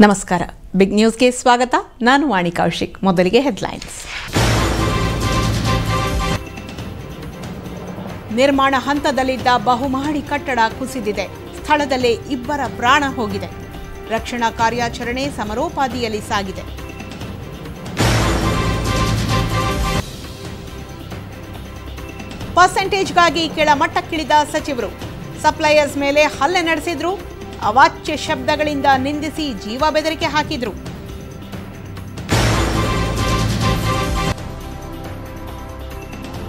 ನಮಸ್ಕಾರ. ಬಿಗ್ ನ್ಯೂಸ್ಗೆ ಸ್ವಾಗತ. ನಾನು ವಾಣಿ ಕೌಶಿಕ್. ಮೊದಲಿಗೆ ಹೆಡ್ಲೈನ್ಸ್. ನಿರ್ಮಾಣ ಹಂತದಲ್ಲಿದ್ದ ಬಹುಮಹಡಿ ಕಟ್ಟಡ ಕುಸಿದಿದೆ. ಸ್ಥಳದಲ್ಲೇ ಇಬ್ಬರ ಪ್ರಾಣ ಹೋಗಿದೆ. ರಕ್ಷಣಾ ಕಾರ್ಯಾಚರಣೆ ಸಮರೋಪಾದಿಯಲ್ಲಿ ಸಾಗಿದೆ. ಪರ್ಸೆಂಟೇಜ್ಗಾಗಿ ಕೆಳಮಟ್ಟಕ್ಕಿಳಿದ ಸಚಿವರು. ಸಪ್ಲೈಯರ್ಸ್ ಮೇಲೆ ಹಲ್ಲೆ ನಡೆಸಿದ್ರು. ಅವಾಚ್ಯ ಶಬ್ದಗಳಿಂದ ನಿಂದಿಸಿ ಜೀವ ಬೆದರಿಕೆ ಹಾಕಿದ್ರು.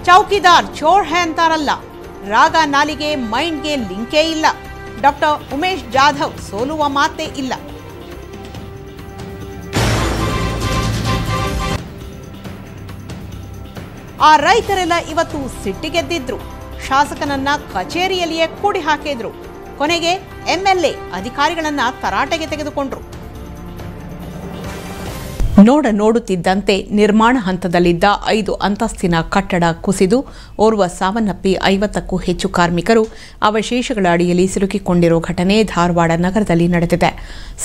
ಚೌಕಿದಾರ್ ಚೋರ್ ಹೈ ಅಂತಾರಲ್ಲ, ರಾಗ ನಾಲಿಗೆ ಮೈಂಡ್ಗೆ ಲಿಂಕೇ ಇಲ್ಲ. ಡಾಕ್ಟರ್ ಉಮೇಶ್ ಜಾಧವ್ ಸೋಲುವ ಮಾತೇ ಇಲ್ಲ. ಆ ರೈತರೆಲ್ಲ ಇವತ್ತು ಸಿಟ್ಟಿಗೆದ್ದಿದ್ರು. ಶಾಸಕನನ್ನ ಕಚೇರಿಯಲ್ಲಿಯೇ ಕೂಡಿ ಹಾಕಿದ್ರು. ಕೊನೆಗೆ ಎಂಎಲ್ಎ ಅಧಿಕಾರಿಗಳನ್ನ ತರಾಟೆಗೆ ತೆಗೆದುಕೊಂಡ್ರು. ನೋಡುತ್ತಿದ್ದಂತೆ ನಿರ್ಮಾಣ ಹಂತದಲ್ಲಿದ್ದ 5 ಅಂತಸ್ತಿನ ಕಟ್ಟಡ ಕುಸಿದು ಓರ್ವ ಸಾವನ್ನಪ್ಪಿ 50ಕ್ಕೂ ಹೆಚ್ಚು ಕಾರ್ಮಿಕರು ಅವಶೇಷಗಳ ಅಡಿಯಲ್ಲಿ ಸಿಲುಕಿಕೊಂಡಿರೋ ಘಟನೆ ಧಾರವಾಡ ನಗರದಲ್ಲಿ ನಡೆದಿದೆ.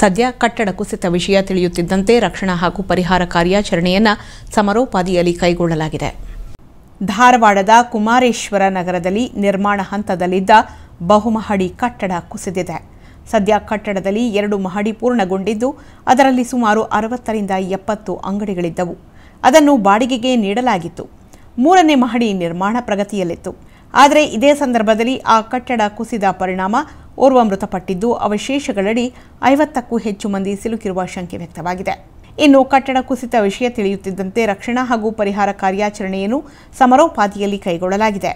ಸದ್ಯ ಕಟ್ಟಡ ಕುಸಿತ ವಿಷಯ ತಿಳಿಯುತ್ತಿದ್ದಂತೆ ರಕ್ಷಣಾ ಹಾಗೂ ಪರಿಹಾರ ಕಾರ್ಯಾಚರಣೆಯನ್ನು ಸಮರೋಪಾದಿಯಲ್ಲಿ ಕೈಗೊಳ್ಳಲಾಗಿದೆ. ಧಾರವಾಡದ ಕುಮಾರೇಶ್ವರ ನಗರದಲ್ಲಿ ನಿರ್ಮಾಣ ಹಂತದಲ್ಲಿದ್ದ ಬಹುಮಹಡಿ ಕಟ್ಟಡ ಕುಸಿದಿದೆ. ಸದ್ಯ ಕಟ್ಟಡದಲ್ಲಿ 2 ಮಹಡಿ ಪೂರ್ಣಗೊಂಡಿದ್ದು ಅದರಲ್ಲಿ ಸುಮಾರು 60ರಿಂದ 70 ಅಂಗಡಿಗಳಿದ್ದವು. ಅದನ್ನು ಬಾಡಿಗೆಗೆ ನೀಡಲಾಗಿತ್ತು. 3ನೇ ಮಹಡಿ ನಿರ್ಮಾಣ ಪ್ರಗತಿಯಲ್ಲಿತ್ತು. ಆದರೆ ಇದೇ ಸಂದರ್ಭದಲ್ಲಿ ಆ ಕಟ್ಟಡ ಕುಸಿದ ಪರಿಣಾಮ ಓರ್ವ ಮೃತಪಟ್ಟಿದ್ದು ಅವಶೇಷಗಳಡಿ 50ಕ್ಕೂ ಹೆಚ್ಚು ಮಂದಿ ಸಿಲುಕಿರುವ ಶಂಕೆ ವ್ಯಕ್ತವಾಗಿದೆ. ಇನ್ನು ಕಟ್ಟಡ ಕುಸಿತ ವಿಷಯ ತಿಳಿಯುತ್ತಿದ್ದಂತೆ ರಕ್ಷಣಾ ಹಾಗೂ ಪರಿಹಾರ ಕಾರ್ಯಾಚರಣೆಯನ್ನು ಸಮರೋಪಾದಿಯಲ್ಲಿ ಕೈಗೊಳ್ಳಲಾಗಿದೆ.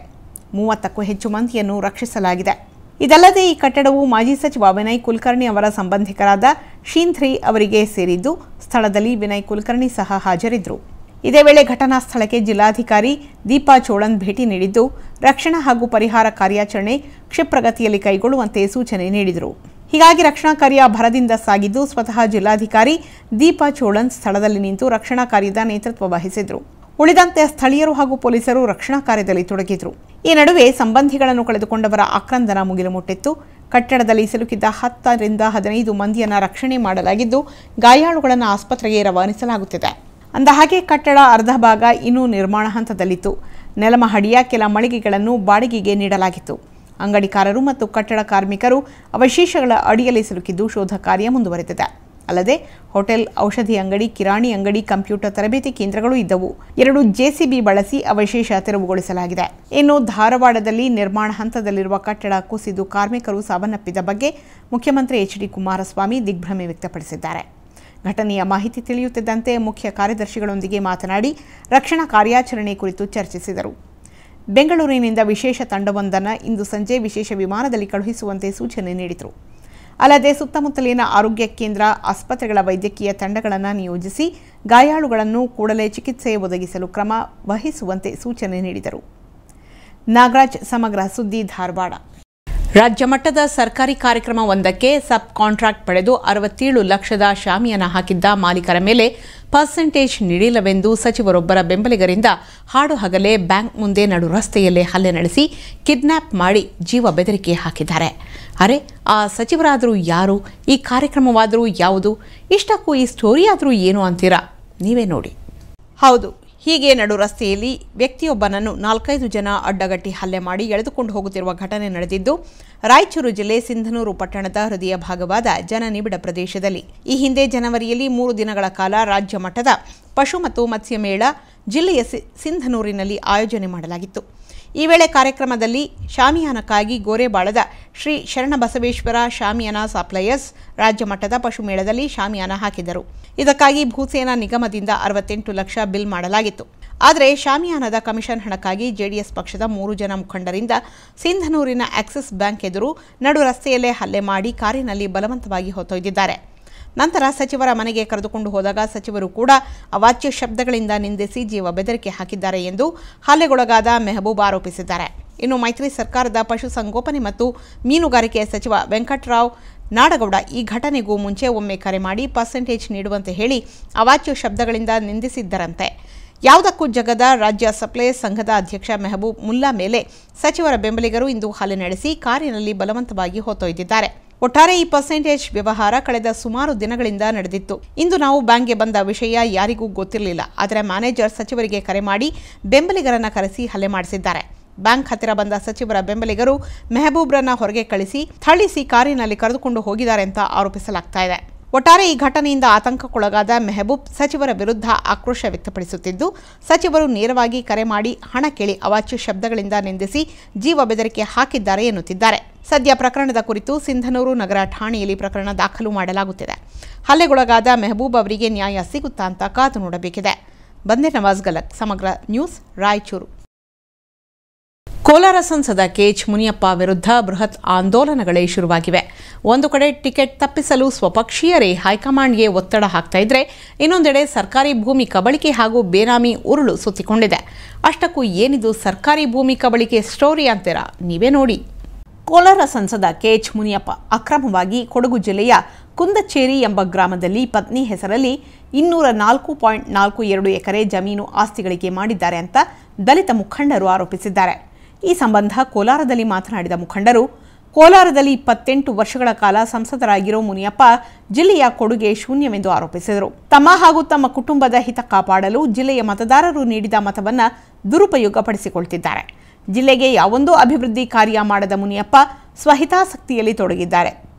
30ಕ್ಕೂ ಹೆಚ್ಚು ಮಂದಿಯನ್ನು ರಕ್ಷಿಸಲಾಗಿದೆ. ಇದಲ್ಲದೆ ಈ ಕಟ್ಟಡವು ಮಾಜಿ ಸಚಿವ ವಿನಯ್ ಕುಲಕರ್ಣಿ ಅವರ ಸಂಬಂಧಿಕರಾದ ಶೀಂಧ್ರಿ ಅವರಿಗೆ ಸೇರಿದ್ದು ಸ್ಥಳದಲ್ಲಿ ವಿನಯ್ ಕುಲಕರ್ಣಿ ಸಹ ಹಾಜರಿದ್ದರು. ಇದೇ ವೇಳೆ ಘಟನಾ ಸ್ಥಳಕ್ಕೆ ಜಿಲ್ಲಾಧಿಕಾರಿ ದೀಪಾ ಚೋಳನ್ ಭೇಟಿ ನೀಡಿದ್ದು ರಕ್ಷಣಾ ಹಾಗೂ ಪರಿಹಾರ ಕಾರ್ಯಾಚರಣೆ ಕ್ಷಿಪ್ರಗತಿಯಲ್ಲಿ ಕೈಗೊಳ್ಳುವಂತೆ ಸೂಚನೆ ನೀಡಿದರು. ಹೀಗಾಗಿ ರಕ್ಷಣಾ ಕಾರ್ಯ ಭರದಿಂದ ಸಾಗಿದ್ದು ಸ್ವತಃ ಜಿಲ್ಲಾಧಿಕಾರಿ ದೀಪಾ ಚೋಳನ್ ಸ್ಥಳದಲ್ಲಿ ನಿಂತು ರಕ್ಷಣಾ ಕಾರ್ಯದ ನೇತೃತ್ವ ವಹಿಸಿದ್ರು. ಉಳಿದಂತೆ ಸ್ಥಳೀಯರು ಹಾಗೂ ಪೊಲೀಸರು ರಕ್ಷಣಾ ಕಾರ್ಯದಲ್ಲಿ ತೊಡಗಿದ್ರು. ಈ ನಡುವೆ ಸಂಬಂಧಿಗಳನ್ನು ಕಳೆದುಕೊಂಡವರ ಆಕ್ರಂದನ ಮುಗಿಲು ಮುಟ್ಟಿತ್ತು. ಕಟ್ಟಡದಲ್ಲಿ ಸಿಲುಕಿದ್ದ 10ರಿಂದ 15 ಮಂದಿಯನ್ನು ರಕ್ಷಣೆ ಮಾಡಲಾಗಿದ್ದು ಗಾಯಾಳುಗಳನ್ನು ಆಸ್ಪತ್ರೆಗೆ ರವಾನಿಸಲಾಗುತ್ತಿದೆ. ಅಂದಹಾಗೆ ಕಟ್ಟಡ ಅರ್ಧ ಭಾಗ ಇನ್ನೂ ನಿರ್ಮಾಣ ಹಂತದಲ್ಲಿತ್ತು. ನೆಲಮಹಡಿಯ ಕೆಲ ಮಳಿಗೆಗಳನ್ನು ಬಾಡಿಗೆಗೆ ನೀಡಲಾಗಿತ್ತು. ಅಂಗಡಿಕಾರರು ಮತ್ತು ಕಟ್ಟಡ ಕಾರ್ಮಿಕರು ಅವಶೇಷಗಳ ಅಡಿಯಲ್ಲಿ ಸಿಲುಕಿದ್ದು ಶೋಧ ಕಾರ್ಯ ಮುಂದುವರೆದಿದೆ. ಅಲ್ಲದೆ ಹೋಟೆಲ್, ಔಷಧಿ ಅಂಗಡಿ, ಕಿರಾಣಿ ಅಂಗಡಿ, ಕಂಪ್ಯೂಟರ್ ತರಬೇತಿ ಕೇಂದ್ರಗಳು ಇದ್ದವು. 2 ಜೆಸಿಬಿ ಬಳಸಿ ಅವಶೇಷ ತೆರವುಗೊಳಿಸಲಾಗಿದೆ. ಇನ್ನು ಧಾರವಾಡದಲ್ಲಿ ನಿರ್ಮಾಣ ಹಂತದಲ್ಲಿರುವ ಕಟ್ಟಡ ಕುಸಿದು ಕಾರ್ಮಿಕರು ಸಾವನ್ನಪ್ಪಿದ ಬಗ್ಗೆ ಮುಖ್ಯಮಂತ್ರಿ ಎಚ್.ಡಿ. ಕುಮಾರಸ್ವಾಮಿ ದಿಗ್ಭ್ರಮೆ ವ್ಯಕ್ತಪಡಿಸಿದ್ದಾರೆ. ಘಟನೆಯ ಮಾಹಿತಿ ತಿಳಿಯುತ್ತಿದ್ದಂತೆ ಮುಖ್ಯ ಕಾರ್ಯದರ್ಶಿಗಳೊಂದಿಗೆ ಮಾತನಾಡಿ ರಕ್ಷಣಾ ಕಾರ್ಯಾಚರಣೆ ಕುರಿತು ಚರ್ಚಿಸಿದರು. ಬೆಂಗಳೂರಿನಿಂದ ವಿಶೇಷ ತಂಡವೊಂದನ್ನು ಇಂದು ಸಂಜೆ ವಿಶೇಷ ವಿಮಾನದಲ್ಲಿ ಕಳುಹಿಸುವಂತೆ ಸೂಚನೆ ನೀಡಿದರು. ಅಲ್ಲದೆ ಸುತ್ತಮುತ್ತಲಿನ ಆರೋಗ್ಯ ಕೇಂದ್ರ, ಆಸ್ಪತ್ರೆಗಳ ವೈದ್ಯಕೀಯ ತಂಡಗಳನ್ನು ನಿಯೋಜಿಸಿ ಗಾಯಾಳುಗಳನ್ನು ಕೂಡಲೇ ಚಿಕಿತ್ಸೆ ಒದಗಿಸಲು ಕ್ರಮ ವಹಿಸುವಂತೆ ಸೂಚನೆ ನೀಡಿದರು. ನಾಗರಾಜ್, ಸಮಗ್ರ ಸುದ್ದಿ, ಧಾರವಾಡ. ರಾಜ್ಯ ಮಟ್ಟದ ಸರ್ಕಾರಿ ಕಾರ್ಯಕ್ರಮವೊಂದಕ್ಕೆ ಸಬ್ ಕಾಂಟ್ರಾಕ್ಟ್ ಪಡೆದು 67 ಲಕ್ಷದ ಶಾಮಿಯಾನ ಹಾಕಿದ್ದ ಮಾಲೀಕರ ಮೇಲೆ ಪರ್ಸೆಂಟೇಜ್ ನೀಡಿಲ್ಲವೆಂದು ಸಚಿವರೊಬ್ಬರ ಬೆಂಬಲಿಗರಿಂದ ಹಾಡು ಹಗಲೇ ಬ್ಯಾಂಕ್ ಮುಂದೆ ನಡು ರಸ್ತೆಯಲ್ಲೇ ಹಲ್ಲೆ ನಡೆಸಿ ಕಿಡ್ನ್ಯಾಪ್ ಮಾಡಿ ಜೀವ ಬೆದರಿಕೆ ಹಾಕಿದ್ದಾರೆ. ಅರೆ, ಆ ಸಚಿವರಾದರೂ ಯಾರು? ಈ ಕಾರ್ಯಕ್ರಮವಾದರೂ ಯಾವುದು? ಇಷ್ಟಕ್ಕೂ ಈ ಸ್ಟೋರಿಯಾದರೂ ಏನು ಅಂತೀರಾ? ನೀವೇ ನೋಡಿ. ಹೌದು, ಹೀಗೆ ನಡು ರಸ್ತೆಯಲ್ಲಿ ವ್ಯಕ್ತಿಯೊಬ್ಬನನ್ನು 4-5 ಜನ ಅಡ್ಡಗಟ್ಟಿ ಹಲ್ಲೆ ಮಾಡಿ ಎಳೆದುಕೊಂಡು ಹೋಗುತ್ತಿರುವ ಘಟನೆ ನಡೆದಿದ್ದು ರಾಯಚೂರು ಜಿಲ್ಲೆ ಸಿಂಧನೂರು ಪಟ್ಟಣದ ಹೃದಯ ಭಾಗವಾದ ಜನನಿಬಿಡ ಪ್ರದೇಶದಲ್ಲಿ. ಈ ಹಿಂದೆ ಜನವರಿಯಲ್ಲಿ 3 ದಿನಗಳ ಕಾಲ ರಾಜ್ಯ ಮಟ್ಟದ ಪಶು ಮತ್ತು ಮತ್ಸ್ಯ ಮೇಳ ಜಿಲ್ಲೆಯ ಸಿಂಧನೂರಿನಲ್ಲಿ ಆಯೋಜನೆ ಮಾಡಲಾಗಿತ್ತು. ಈ ವೇಳೆ ಕಾರ್ಯಕ್ರಮದಲ್ಲಿ ಶಾಮಿಯಾನಕ್ಕಾಗಿ ಗೋರೆಬಾಳದ ಶ್ರೀ ಶರಣಬಸವೇಶ್ವರ ಶಾಮಿಯಾನ ಸಪ್ಲೈಯರ್ಸ್ ರಾಜ್ಯ ಮಟ್ಟದ ಪಶು ಮೇಳದಲ್ಲಿ ಶಾಮಿಯಾನ ಹಾಕಿದರು. ಇದಕ್ಕಾಗಿ ಭೂಸೇನಾ ನಿಗಮದಿಂದ 68 ಲಕ್ಷ ಬಿಲ್ ಮಾಡಲಾಗಿತ್ತು. ಆದರೆ ಶಾಮಿಯಾನದ ಕಮಿಷನ್ ಹಣಕ್ಕಾಗಿ ಜೆಡಿಎಸ್ ಪಕ್ಷದ 3 ಜನ ಮುಖಂಡರಿಂದ ಸಿಂಧನೂರಿನ ಆಕ್ಸಿಸ್ ಬ್ಯಾಂಕ್ ಎದುರು ನಡು ರಸ್ತೆಯಲ್ಲೇ ಹಲ್ಲೆ ಮಾಡಿ ಕಾರಿನಲ್ಲಿ ಬಲವಂತವಾಗಿ ಹೊತ್ತೊಯ್ದಿದ್ದಾರೆ. ನಂತರ ಸಚಿವರ ಮನೆಗೆ ಕರೆದುಕೊಂಡು ಹೋದಾಗ ಸಚಿವರು ಕೂಡ ಅವಾಚ್ಯ ಶಬ್ದಗಳಿಂದ ನಿಂದಿಸಿ ಜೀವ ಬೆದರಿಕೆ ಹಾಕಿದ್ದಾರೆ ಎಂದು ಹಲ್ಲೆಗೊಳಗಾದ ಮೆಹಬೂಬ್ ಆರೋಪಿಸಿದ್ದಾರೆ. ಇನ್ನು ಮೈತ್ರಿ ಸರ್ಕಾರದ ಪಶುಸಂಗೋಪನೆ ಮತ್ತು ಮೀನುಗಾರಿಕೆ ಸಚಿವ ವೆಂಕಟರಾವ್ ನಾಡಗೌಡ ಈ ಘಟನೆಗೂ ಮುಂಚೆ ಒಮ್ಮೆ ಕರೆ ಮಾಡಿ ಪರ್ಸೆಂಟೇಜ್ ನೀಡುವಂತೆ ಹೇಳಿ ಅವಾಚ್ಯ ಶಬ್ದಗಳಿಂದ ನಿಂದಿಸಿದ್ದರಂತೆ. ಯಾವುದಕ್ಕೂ ಜಗದ ರಾಜ್ಯ ಸಪ್ಲೈಯರ್ಸ್ ಸಂಘದ ಅಧ್ಯಕ್ಷ ಮೆಹಬೂಬ್ ಮುಲ್ಲಾ ಮೇಲೆ ಸಚಿವರ ಬೆಂಬಲಿಗರು ಇಂದು ಹಲ್ಲೆ ನಡೆಸಿ ಕಾರಿನಲ್ಲಿ ಬಲವಂತವಾಗಿ ಹೊತ್ತೊಯ್ದಿದ್ದಾರೆ. ಒಟ್ಟಾರೆ ಈ ಪರ್ಸೆಂಟೇಜ್ ವ್ಯವಹಾರ ಕಳೆದ ಸುಮಾರು ದಿನಗಳಿಂದ ನಡೆದಿತ್ತು. ಇಂದು ನಾವು ಬ್ಯಾಂಕ್ಗೆ ಬಂದ ವಿಷಯ ಯಾರಿಗೂ ಗೊತ್ತಿರಲಿಲ್ಲ. ಆದರೆ ಮ್ಯಾನೇಜರ್ ಸಚಿವರಿಗೆ ಕರೆ ಮಾಡಿ ಬೆಂಬಲಿಗರನ್ನ ಕರೆಸಿ ಹಲ್ಲೆ ಮಾಡಿಸಿದ್ದಾರೆ. ಬ್ಯಾಂಕ್ ಹತ್ತಿರ ಬಂದ ಸಚಿವರ ಬೆಂಬಲಿಗರು ಮೆಹಬೂಬ್ರನ್ನ ಹೊರಗೆ ಕಳಿಸಿ ಥಳಿಸಿ ಕಾರಿನಲ್ಲಿ ಕರೆದುಕೊಂಡು ಹೋಗಿದ್ದಾರೆ ಅಂತ ಆರೋಪಿಸಲಾಗ್ತಾ ಇದೆ. ಒಟ್ಟಾರೆ ಈ ಘಟನೆಯಿಂದ ಆತಂಕಕ್ಕೊಳಗಾದ ಮೆಹಬೂಬ್ ಸಚಿವರ ವಿರುದ್ಧ ಆಕ್ರೋಶ ವ್ಯಕ್ತಪಡಿಸುತ್ತಿದ್ದು, ಸಚಿವರು ನೇರವಾಗಿ ಕರೆ ಮಾಡಿ ಹಣ ಕೇಳಿ ಅವಾಚ್ಯ ಶಬ್ದಗಳಿಂದ ನಿಂದಿಸಿ ಜೀವ ಬೆದರಿಕೆ ಹಾಕಿದ್ದಾರೆ ಎನ್ನುತ್ತಿದ್ದಾರೆ. ಸದ್ಯ ಪ್ರಕರಣದ ಕುರಿತು ಸಿಂಧನೂರು ನಗರ ಠಾಣೆಯಲ್ಲಿ ಪ್ರಕರಣ ದಾಖಲು ಮಾಡಲಾಗುತ್ತಿದೆ. ಹಲ್ಲೆಗೊಳಗಾದ ಮೆಹಬೂಬ್ ಅವರಿಗೆ ನ್ಯಾಯ ಸಿಗುತ್ತಾ ಅಂತ ಕಾದು ನೋಡಬೇಕಿದೆ. ಬಂದೆ ನವಾಜ್ ಗಲಕ್, ಸಮಗ್ರ ನ್ಯೂಸ್, ರಾಯಚೂರು. ಕೋಲಾರ ಸಂಸದ ಕೆಎಚ್ ಮುನಿಯಪ್ಪ ವಿರುದ್ಧ ಬೃಹತ್ ಆಂದೋಲನಗಳೇ ಶುರುವಾಗಿವೆ. ಒಂದು ಕಡೆ ಟಿಕೆಟ್ ತಪ್ಪಿಸಲು ಸ್ವಪಕ್ಷೀಯರೇ ಹೈಕಮಾಂಡ್ಗೆ ಒತ್ತಡ ಹಾಕ್ತಾ ಇದ್ರೆ, ಇನ್ನೊಂದೆಡೆ ಸರ್ಕಾರಿ ಭೂಮಿ ಕಬಳಿಕೆ ಹಾಗೂ ಬೇನಾಮಿ ಉರುಳು ಸುತ್ತಿಕೊಂಡಿದೆ. ಅಷ್ಟಕ್ಕೂ ಏನಿದು ಸರ್ಕಾರಿ ಭೂಮಿ ಕಬಳಿಕೆ ಸ್ಟೋರಿ ಅಂತೀರಾ? ನೀವೇ ನೋಡಿ. ಕೋಲಾರ ಸಂಸದ ಕೆಎಚ್ ಮುನಿಯಪ್ಪ ಅಕ್ರಮವಾಗಿ ಕೊಡಗು ಜಿಲ್ಲೆಯ ಕುಂದಚೇರಿ ಎಂಬ ಗ್ರಾಮದಲ್ಲಿ ಪತ್ನಿ ಹೆಸರಲ್ಲಿ 204.42 ಎಕರೆ ಜಮೀನು ಆಸ್ತಿಗಳಿಗೆ ಮಾಡಿದ್ದಾರೆ ಅಂತ ದಲಿತ ಮುಖಂಡರು ಆರೋಪಿಸಿದ್ದಾರೆ. ಈ ಸಂಬಂಧ ಕೋಲಾರದಲ್ಲಿ ಮಾತನಾಡಿದ ಮುಖಂಡರು, ಕೋಲಾರದಲ್ಲಿ 28 ವರ್ಷಗಳ ಕಾಲ ಸಂಸದರಾಗಿರೋ ಮುನಿಯಪ್ಪ ಜಿಲ್ಲೆಯ ಕೊಡುಗೆ ಶೂನ್ಯವೆಂದು ಆರೋಪಿಸಿದರು. ತಮ್ಮ ಹಾಗೂ ತಮ್ಮ ಕುಟುಂಬದ ಹಿತ ಕಾಪಾಡಲು ಜಿಲ್ಲೆಯ ಮತದಾರರು ನೀಡಿದ ಮತವನ್ನು ದುರುಪಯೋಗಪಡಿಸಿಕೊಳ್ತಿದ್ದಾರೆ. ಜಿಲ್ಲೆಗೆ ಯಾವೊಂದೂ ಅಭಿವೃದ್ಧಿ ಕಾರ್ಯ ಮಾಡದ ಮುನಿಯಪ್ಪ ಸ್ವಹಿತಾಸಕ್ತಿಯಲ್ಲಿ ತೊಡಗಿದ್ದಾರೆ.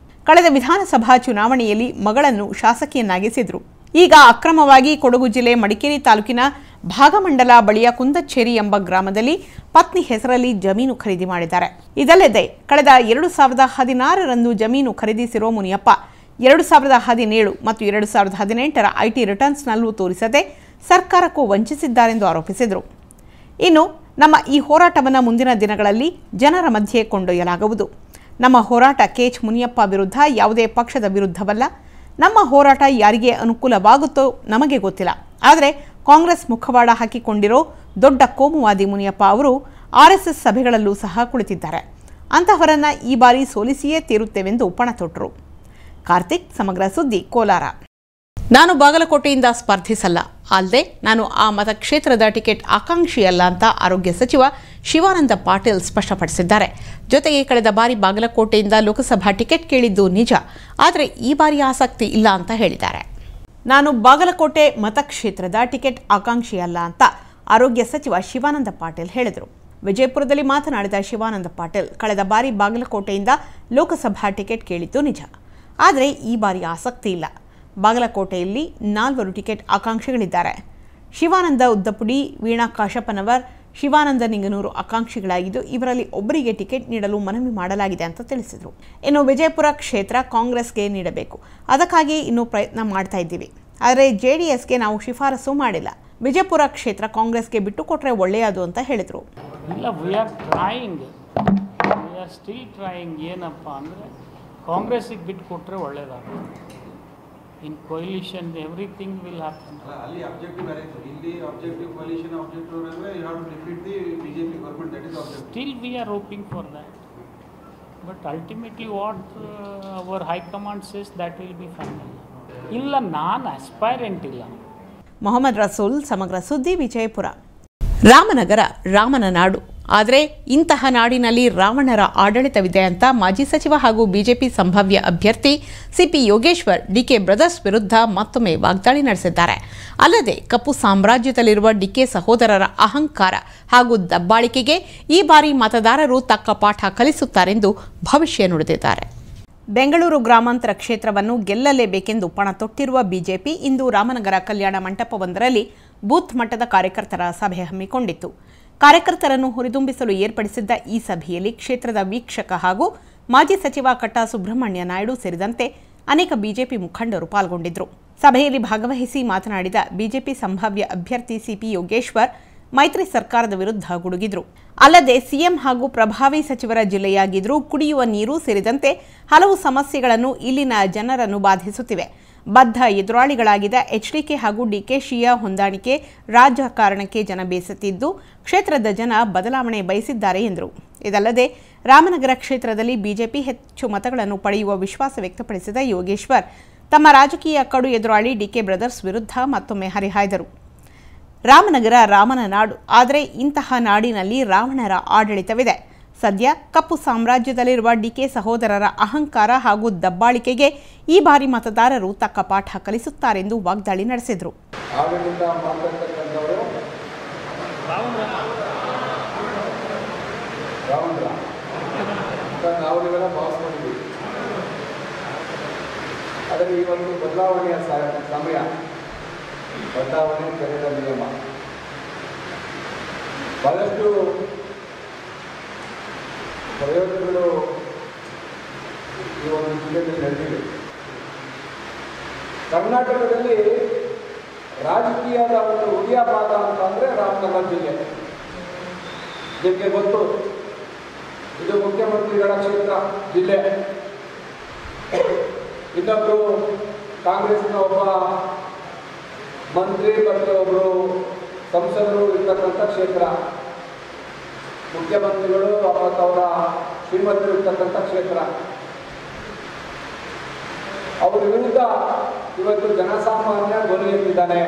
ಕಳೆದ ವಿಧಾನಸಭಾ ಚುನಾವಣೆಯಲ್ಲಿ ಮಗಳನ್ನು ಶಾಸಕಿಯನ್ನಾಗಿಸಿದ್ರು. ಈಗ ಅಕ್ರಮವಾಗಿ ಕೊಡಗು ಜಿಲ್ಲೆ ಮಡಿಕೇರಿ ತಾಲೂಕಿನ ಭಾಗಮಂಡಲ ಬಳಿಯ ಕುಂದಚೇರಿ ಎಂಬ ಗ್ರಾಮದಲ್ಲಿ ಪತ್ನಿ ಹೆಸರಲ್ಲಿ ಜಮೀನು ಖರೀದಿ ಮಾಡಿದ್ದಾರೆ. ಇದಲ್ಲದೆ ಕಳೆದ 2016ರಂದು ಜಮೀನು ಖರೀದಿಸಿರುವ ಮುನಿಯಪ್ಪ 2017 ಮತ್ತು 2018ರ ಐಟಿ ರಿಟರ್ನ್ಸ್ನಲ್ಲೂ ತೋರಿಸದೆ ಸರ್ಕಾರಕ್ಕೂ ವಂಚಿಸಿದ್ದಾರೆಂದು ಆರೋಪಿಸಿದರು. ಇನ್ನು ನಮ್ಮ ಈ ಹೋರಾಟವನ್ನು ಮುಂದಿನ ದಿನಗಳಲ್ಲಿ ಜನರ ಮಧ್ಯೆ ಕೊಂಡೊಯ್ಯಲಾಗುವುದು. ನಮ್ಮ ಹೋರಾಟ ಕೆಎಚ್ ಮುನಿಯಪ್ಪ ವಿರುದ್ಧ ಯಾವುದೇ ಪಕ್ಷದ ವಿರುದ್ಧವಲ್ಲ. ನಮ್ಮ ಹೋರಾಟ ಯಾರಿಗೆ ಅನುಕೂಲವಾಗುತ್ತೋ ನಮಗೆ ಗೊತ್ತಿಲ್ಲ. ಆದರೆ ಕಾಂಗ್ರೆಸ್ ಮುಖವಾಡ ಹಾಕಿಕೊಂಡಿರೋ ದೊಡ್ಡ ಕೋಮುವಾದಿ ಮುನಿಯಪ್ಪ ಅವರು ಆರ್ಎಸ್ಎಸ್ ಸಭೆಗಳಲ್ಲೂ ಸಹ ಕುಳಿತಿದ್ದಾರೆ. ಅಂತಹವರನ್ನ ಈ ಬಾರಿ ಸೋಲಿಸಿಯೇ ತೀರುತ್ತೇವೆಂದು ಪಣ ತೊಟ್ಟರು. ಕಾರ್ತಿಕ್, ಸಮಗ್ರ ಸುದ್ದಿ, ಕೋಲಾರ. ನಾನು ಬಾಗಲಕೋಟೆಯಿಂದ ಸ್ಪರ್ಧಿಸಲ್ಲ, ಅಲ್ಲದೆ ನಾನು ಆ ಮತಕ್ಷೇತ್ರದ ಟಿಕೆಟ್ ಆಕಾಂಕ್ಷಿಯಲ್ಲ ಅಂತ ಆರೋಗ್ಯ ಸಚಿವ ಶಿವಾನಂದ ಪಾಟೀಲ್ ಸ್ಪಷ್ಟಪಡಿಸಿದ್ದಾರೆ. ಜೊತೆಗೆ ಕಳೆದ ಬಾರಿ ಬಾಗಲಕೋಟೆಯಿಂದ ಲೋಕಸಭಾ ಟಿಕೆಟ್ ಕೇಳಿದ್ದು ನಿಜ, ಆದರೆ ಈ ಬಾರಿ ಆಸಕ್ತಿ ಇಲ್ಲ ಅಂತ ಹೇಳಿದ್ದಾರೆ. ನಾನು ಬಾಗಲಕೋಟೆ ಮತಕ್ಷೇತ್ರದ ಟಿಕೆಟ್ ಆಕಾಂಕ್ಷಿಯಲ್ಲ ಅಂತ ಆರೋಗ್ಯ ಸಚಿವ ಶಿವಾನಂದ ಪಾಟೀಲ್ ಹೇಳಿದರು. ವಿಜಯಪುರದಲ್ಲಿ ಮಾತನಾಡಿದ ಶಿವಾನಂದ ಪಾಟೀಲ್, ಕಳೆದ ಬಾರಿ ಬಾಗಲಕೋಟೆಯಿಂದ ಲೋಕಸಭಾ ಟಿಕೆಟ್ ಕೇಳಿದ್ದು ನಿಜ, ಆದರೆ ಈ ಬಾರಿ ಆಸಕ್ತಿ ಇಲ್ಲ. ಬಾಗಲಕೋಟೆಯಲ್ಲಿ 4 ಟಿಕೆಟ್ ಆಕಾಂಕ್ಷಿಗಳಿದ್ದಾರೆ. ಶಿವಾನಂದ ಉದ್ದಪುಡಿ, ವೀಣಾ ಕಾಶಪ್ಪನವರ್, ಶಿವಾನಂದ ನಿಂಗನೂರು ಆಕಾಂಕ್ಷಿಗಳಾಗಿದ್ದು ಇವರಲ್ಲಿ ಒಬ್ಬರಿಗೆ ಟಿಕೆಟ್ ನೀಡಲು ಮನವಿ ಮಾಡಲಾಗಿದೆ ಅಂತ ತಿಳಿಸಿದರು. ಇನ್ನು ವಿಜಯಪುರ ಕ್ಷೇತ್ರ ಕಾಂಗ್ರೆಸ್ಗೆ ನೀಡಬೇಕು, ಅದಕ್ಕಾಗಿ ಇನ್ನೂ ಪ್ರಯತ್ನ ಮಾಡ್ತಾ ಇದ್ದೀವಿ. ಆದರೆ ಜೆಡಿಎಸ್ಗೆ ನಾವು ಶಿಫಾರಸು ಮಾಡಿಲ್ಲ. ವಿಜಯಪುರ ಕ್ಷೇತ್ರ ಕಾಂಗ್ರೆಸ್ಗೆ ಬಿಟ್ಟು ಕೊಟ್ಟರೆ ಒಳ್ಳೆಯದು ಅಂತ ಹೇಳಿದರು. ಏನಪ್ಪ ಅಂದರೆ ಕಾಂಗ್ರೆಸ್ಗೆ ಬಿಟ್ಟು ಕೊಟ್ಟರೆ ಒಳ್ಳೆಯದಾಗುತ್ತೆ. In coalition, everything will happen. Ali objective are ಇಲ್ಲಿ objective coalition objective you have to defeat the BJP government, that is objective. Still we are hoping for that. But ultimately what our high command says, that will be final. ಇಲ್ಲ ನಾನು aspirant ಇಲ್ಲ. ಮೊಹಮ್ಮದ್ ರಸೂಲ್, ಸಮಗ್ರ ಸುದ್ದಿ, ವಿಜಯಪುರ. ರಾಮನಗರ ರಾಮನ ನಾಡು, ಆದರೆ ಇಂತಹ ನಾಡಿನಲ್ಲಿ ರಾವಣರ ಆಡಳಿತವಿದೆ ಅಂತ ಮಾಜಿ ಸಚಿವ ಹಾಗೂ ಬಿಜೆಪಿ ಸಂಭಾವ್ಯ ಅಭ್ಯರ್ಥಿ ಸಿಪಿ ಯೋಗೇಶ್ವರ್ ಡಿಕೆ ಬ್ರದರ್ಸ್ ವಿರುದ್ಧ ಮತ್ತೊಮ್ಮೆ ವಾಗ್ದಾಳಿ ನಡೆಸಿದ್ದಾರೆ. ಅಲ್ಲದೆ ಕಪ್ಪು ಸಾಮ್ರಾಜ್ಯದಲ್ಲಿರುವ ಡಿಕೆ ಸಹೋದರರ ಅಹಂಕಾರ ಹಾಗೂ ದಬ್ಬಾಳಿಕೆಗೆ ಈ ಬಾರಿ ಮತದಾರರು ತಕ್ಕ ಪಾಠ ಕಲಿಸುತ್ತಾರೆಂದು ಭವಿಷ್ಯ ನುಡಿದಿದ್ದಾರೆ. ಬೆಂಗಳೂರು ಗ್ರಾಮಾಂತರ ಕ್ಷೇತ್ರವನ್ನು ಗೆಲ್ಲಲೇಬೇಕೆಂದು ಪಣ ತೊಟ್ಟಿರುವ ಬಿಜೆಪಿ ಇಂದು ರಾಮನಗರ ಕಲ್ಯಾಣ ಮಂಟಪವೊಂದರಲ್ಲಿ ಬೂತ್ ಮಟ್ಟದ ಕಾರ್ಯಕರ್ತರ ಸಭೆ ಹಮ್ಮಿಕೊಂಡಿತ್ತು. ಕಾರ್ಯಕರ್ತರನ್ನು ಹುರಿದುಂಬಿಸಲು ಏರ್ಪಡಿಸಿದ್ದ ಈ ಸಭೆಯಲ್ಲಿ ಕ್ಷೇತ್ರದ ವೀಕ್ಷಕ ಹಾಗೂ ಮಾಜಿ ಸಚಿವ ಕಟ್ಟಾ ಸುಬ್ರಹ್ಮಣ್ಯ ನಾಯ್ಡು ಸೇರಿದಂತೆ ಅನೇಕ ಬಿಜೆಪಿ ಮುಖಂಡರು ಪಾಲ್ಗೊಂಡಿದ್ದರು. ಸಭೆಯಲ್ಲಿ ಭಾಗವಹಿಸಿ ಮಾತನಾಡಿದ ಬಿಜೆಪಿ ಸಂಭಾವ್ಯ ಅಭ್ಯರ್ಥಿ ಸಿಪಿ ಯೋಗೇಶ್ವರ್ ಮೈತ್ರಿ ಸರ್ಕಾರದ ವಿರುದ್ಧ ಗುಡುಗಿದ್ರು. ಅಲ್ಲದೆ ಸಿಎಂ ಹಾಗೂ ಪ್ರಭಾವಿ ಸಚಿವರ ಜಿಲ್ಲೆಯಾಗಿದ್ದರೂ ಕುಡಿಯುವ ನೀರು ಸೇರಿದಂತೆ ಹಲವು ಸಮಸ್ಯೆಗಳನ್ನು ಇಲ್ಲಿನ ಜನರನ್ನು ಬಾಧಿಸುತ್ತಿವೆ. ಬದ್ಧ ಎದುರಾಳಿಗಳಾಗಿದ್ದ ಎಚ್ಡಿಕೆ ಹಾಗೂ ಡಿಕೆಶಿಯ ಹೊಂದಾಣಿಕೆ ರಾಜಕಾರಣಕ್ಕೆ ಜನ ಬೇಸತ್ತಿದ್ದು ಕ್ಷೇತ್ರದ ಜನ ಬದಲಾವಣೆ ಬಯಸಿದ್ದಾರೆ ಎಂದರು. ಇದಲ್ಲದೆ ರಾಮನಗರ ಕ್ಷೇತ್ರದಲ್ಲಿ ಬಿಜೆಪಿ ಹೆಚ್ಚು ಮತಗಳನ್ನು ಪಡೆಯುವ ವಿಶ್ವಾಸ ವ್ಯಕ್ತಪಡಿಸಿದ ಯೋಗೇಶ್ವರ್ ತಮ್ಮ ರಾಜಕೀಯ ಕಡು ಎದುರಾಳಿ ಡಿಕೆ ಬ್ರದರ್ಸ್ ವಿರುದ್ಧ ಮತ್ತೊಮ್ಮೆ ಹರಿಹಾಯ್ದರು. ರಾಮನಗರ ರಾಮನ ನಾಡು, ಆದರೆ ಇಂತಹ ನಾಡಿನಲ್ಲಿ ರಾವಣರ ಆಡಳಿತವಿದೆ. ಸದ್ಯ ಕಪ್ಪು ಸಾಮ್ರಾಜ್ಯದಲ್ಲಿರುವ ಡಿಕೆ ಸಹೋದರರ ಅಹಂಕಾರ ಹಾಗೂ ದಬ್ಬಾಳಿಕೆಗೆ ಈ ಬಾರಿ ಮತದಾರರು ತಕ್ಕ ಪಾಠ ಕಲಿಸುತ್ತಾರೆಂದು ವಾಗ್ದಾಳಿ ನಡೆಸಿದರು. ಆದರೆ ಈ ಒಂದು ಬದಲಾವಣೆಯ ಸಮಯ, ಬದಲಾವಣೆ ಕರೆದ ನಿಯಮ, ಬಹಳಷ್ಟು ಪ್ರಯೋಗಗಳು ಈ ಒಂದು ಜಿಲ್ಲೆಯಲ್ಲಿ ನಡೆದಿವೆ. ಕರ್ನಾಟಕದಲ್ಲಿ ರಾಜಕೀಯದ ಒಂದು ಉದಯಪಾತ ಅಂತಂದರೆ ರಾಮನಗರ ಜಿಲ್ಲೆ. ಇದಕ್ಕೆ ಗೊತ್ತು, ಇದು ಮುಖ್ಯಮಂತ್ರಿಗಳ ಕ್ಷೇತ್ರ ಜಿಲ್ಲೆ. ಇನ್ನೊಬ್ಬರು ಕಾಂಗ್ರೆಸ್ನ ಒಬ್ಬ ಮಂತ್ರಿ ಮತ್ತು ಒಬ್ಬರು ಸಂಸದರು ಇರ್ತಕ್ಕಂಥ ಕ್ಷೇತ್ರ, ಮುಖ್ಯಮಂತ್ರಿಗಳು ಮತ್ತು ಅವರ ಶ್ರೀಮಂತರು ಇರ್ತಕ್ಕಂಥ ಕ್ಷೇತ್ರ. ಅವರ ವಿರುದ್ಧ ಇವತ್ತು ಜನಸಾಮಾನ್ಯ ಧ್ವನಿ ಎತ್ತಿದ್ದಾನೆ.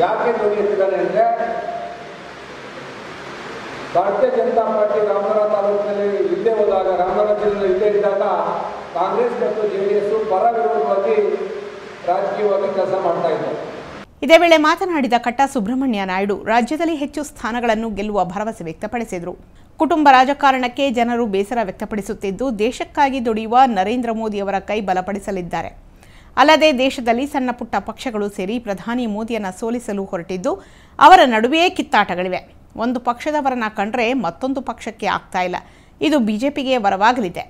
ಯಾಕೆ ಧ್ವನಿ ಎತ್ತಿದ್ದಾನೆ ಅಂದರೆ, ಭಾರತೀಯ ಜನತಾ ಪಾರ್ಟಿ ರಾಮನಗರ ತಾಲೂಕಿನಲ್ಲಿ ಇಲ್ಲದೆ ಹೋದಾಗ, ರಾಮನಗರ ಜಿಲ್ಲೆಯಲ್ಲಿ ಇಲ್ಲದೆ ಇದ್ದಾಗ ಕಾಂಗ್ರೆಸ್ ಮತ್ತು JDS ಪರ ವಿರೋಧವಾಗಿ ರಾಜಕೀಯವಾಗಿ ಕೆಲಸ ಮಾಡ್ತಾ ಇದ್ದಾರೆ. ಇದೇ ವೇಳೆ ಮಾತನಾಡಿದ ಕಟ್ಟಾ ಸುಬ್ರಹ್ಮಣ್ಯ ನಾಯ್ಡು ರಾಜ್ಯದಲ್ಲಿ ಹೆಚ್ಚು ಸ್ಥಾನಗಳನ್ನು ಗೆಲ್ಲುವ ಭರವಸೆ ವ್ಯಕ್ತಪಡಿಸಿದರು. ಕುಟುಂಬ ರಾಜಕಾರಣಕ್ಕೆ ಜನರು ಬೇಸರ ವ್ಯಕ್ತಪಡಿಸುತ್ತಿದ್ದು, ದೇಶಕ್ಕಾಗಿ ದುಡಿಯುವ ನರೇಂದ್ರ ಮೋದಿಯವರ ಕೈ ಬಲಪಡಿಸಲಿದ್ದಾರೆ. ಅಲ್ಲದೆ ದೇಶದಲ್ಲಿ ಸಣ್ಣ ಪುಟ್ಟ ಪಕ್ಷಗಳು ಸೇರಿ ಪ್ರಧಾನಿ ಮೋದಿಯನ್ನು ಸೋಲಿಸಲು ಹೊರಟಿದ್ದು, ಅವರ ನಡುವೆಯೇ ಕಿತ್ತಾಟಗಳಿವೆ. ಒಂದು ಪಕ್ಷದವರನ್ನ ಕಂಡ್ರೆ ಮತ್ತೊಂದು ಪಕ್ಷಕ್ಕೆ ಆಗ್ತಾ ಇಲ್ಲ. ಇದು ಬಿಜೆಪಿಗೆ ವರವಾಗಲಿದೆ.